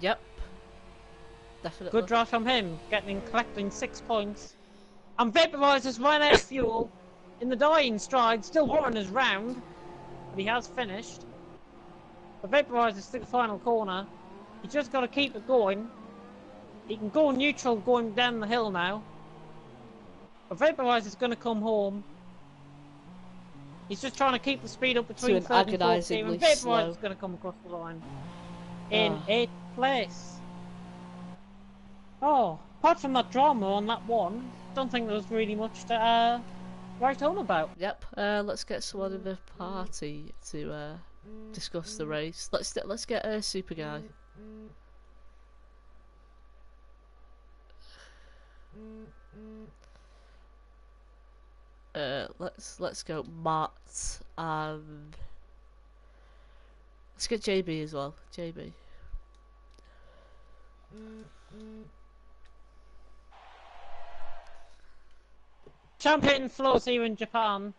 Yep. Definitely. Good drive from him, collecting 6 points. And Vaporizer's run out of fuel in the dying stride, still running his round, but he has finished. But Vaporizer's through the final corner. He's just got to keep it going. He can go neutral going down the hill now. But Vaporizer's going to come home. He's just trying to keep the speed up between 3rd and 4th here, and Vaporizer's going to come across the line in 8th place. Oh, apart from that drama on that one, don't think there was really much to write home about. Yep. Let's get someone in the party to discuss the race. Let's get a Super Guy. Let's go Matt, and let's get JB as well. JB. Champion flows here in Japan,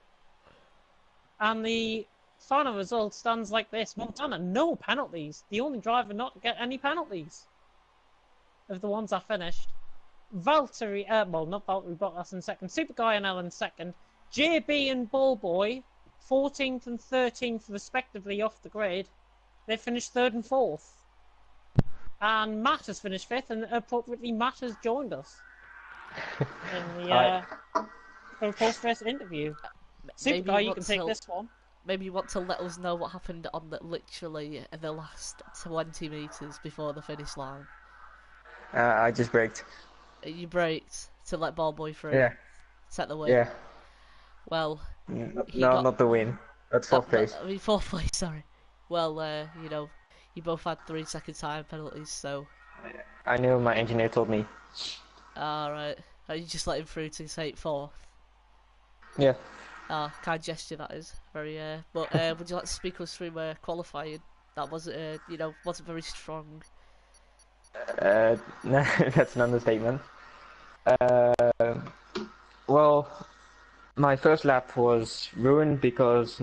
and the final result stands like this. Montana, no penalties. The only driver not to get any penalties of the ones I finished. Valtteri, well, not Valtteri Bottas in 2nd. Super Guy and Ellen 2nd. JB and Ballboy, 14th and 13th respectively off the grid. They finished 3rd and 4th. And Matt has finished 5th, and appropriately Matt has joined us in the for a post-race interview. Super Guy, you can take this one. Maybe you want to let us know what happened on literally the last 20 metres before the finish line. I just braked. You braked to let Ballboy through? Yeah. Set the win? Yeah. Well... No, not the win. That's 4th place. I mean, 4th place, sorry. Well, you know, you both had 3-second time penalties, so... I knew, my engineer told me. Alright. You just let him through to say 4th? Yeah. Kind gesture that is. Very, but would you like to speak us through qualifying? That wasn't, you know, wasn't very strong. No, that's an understatement. Well, my first lap was ruined because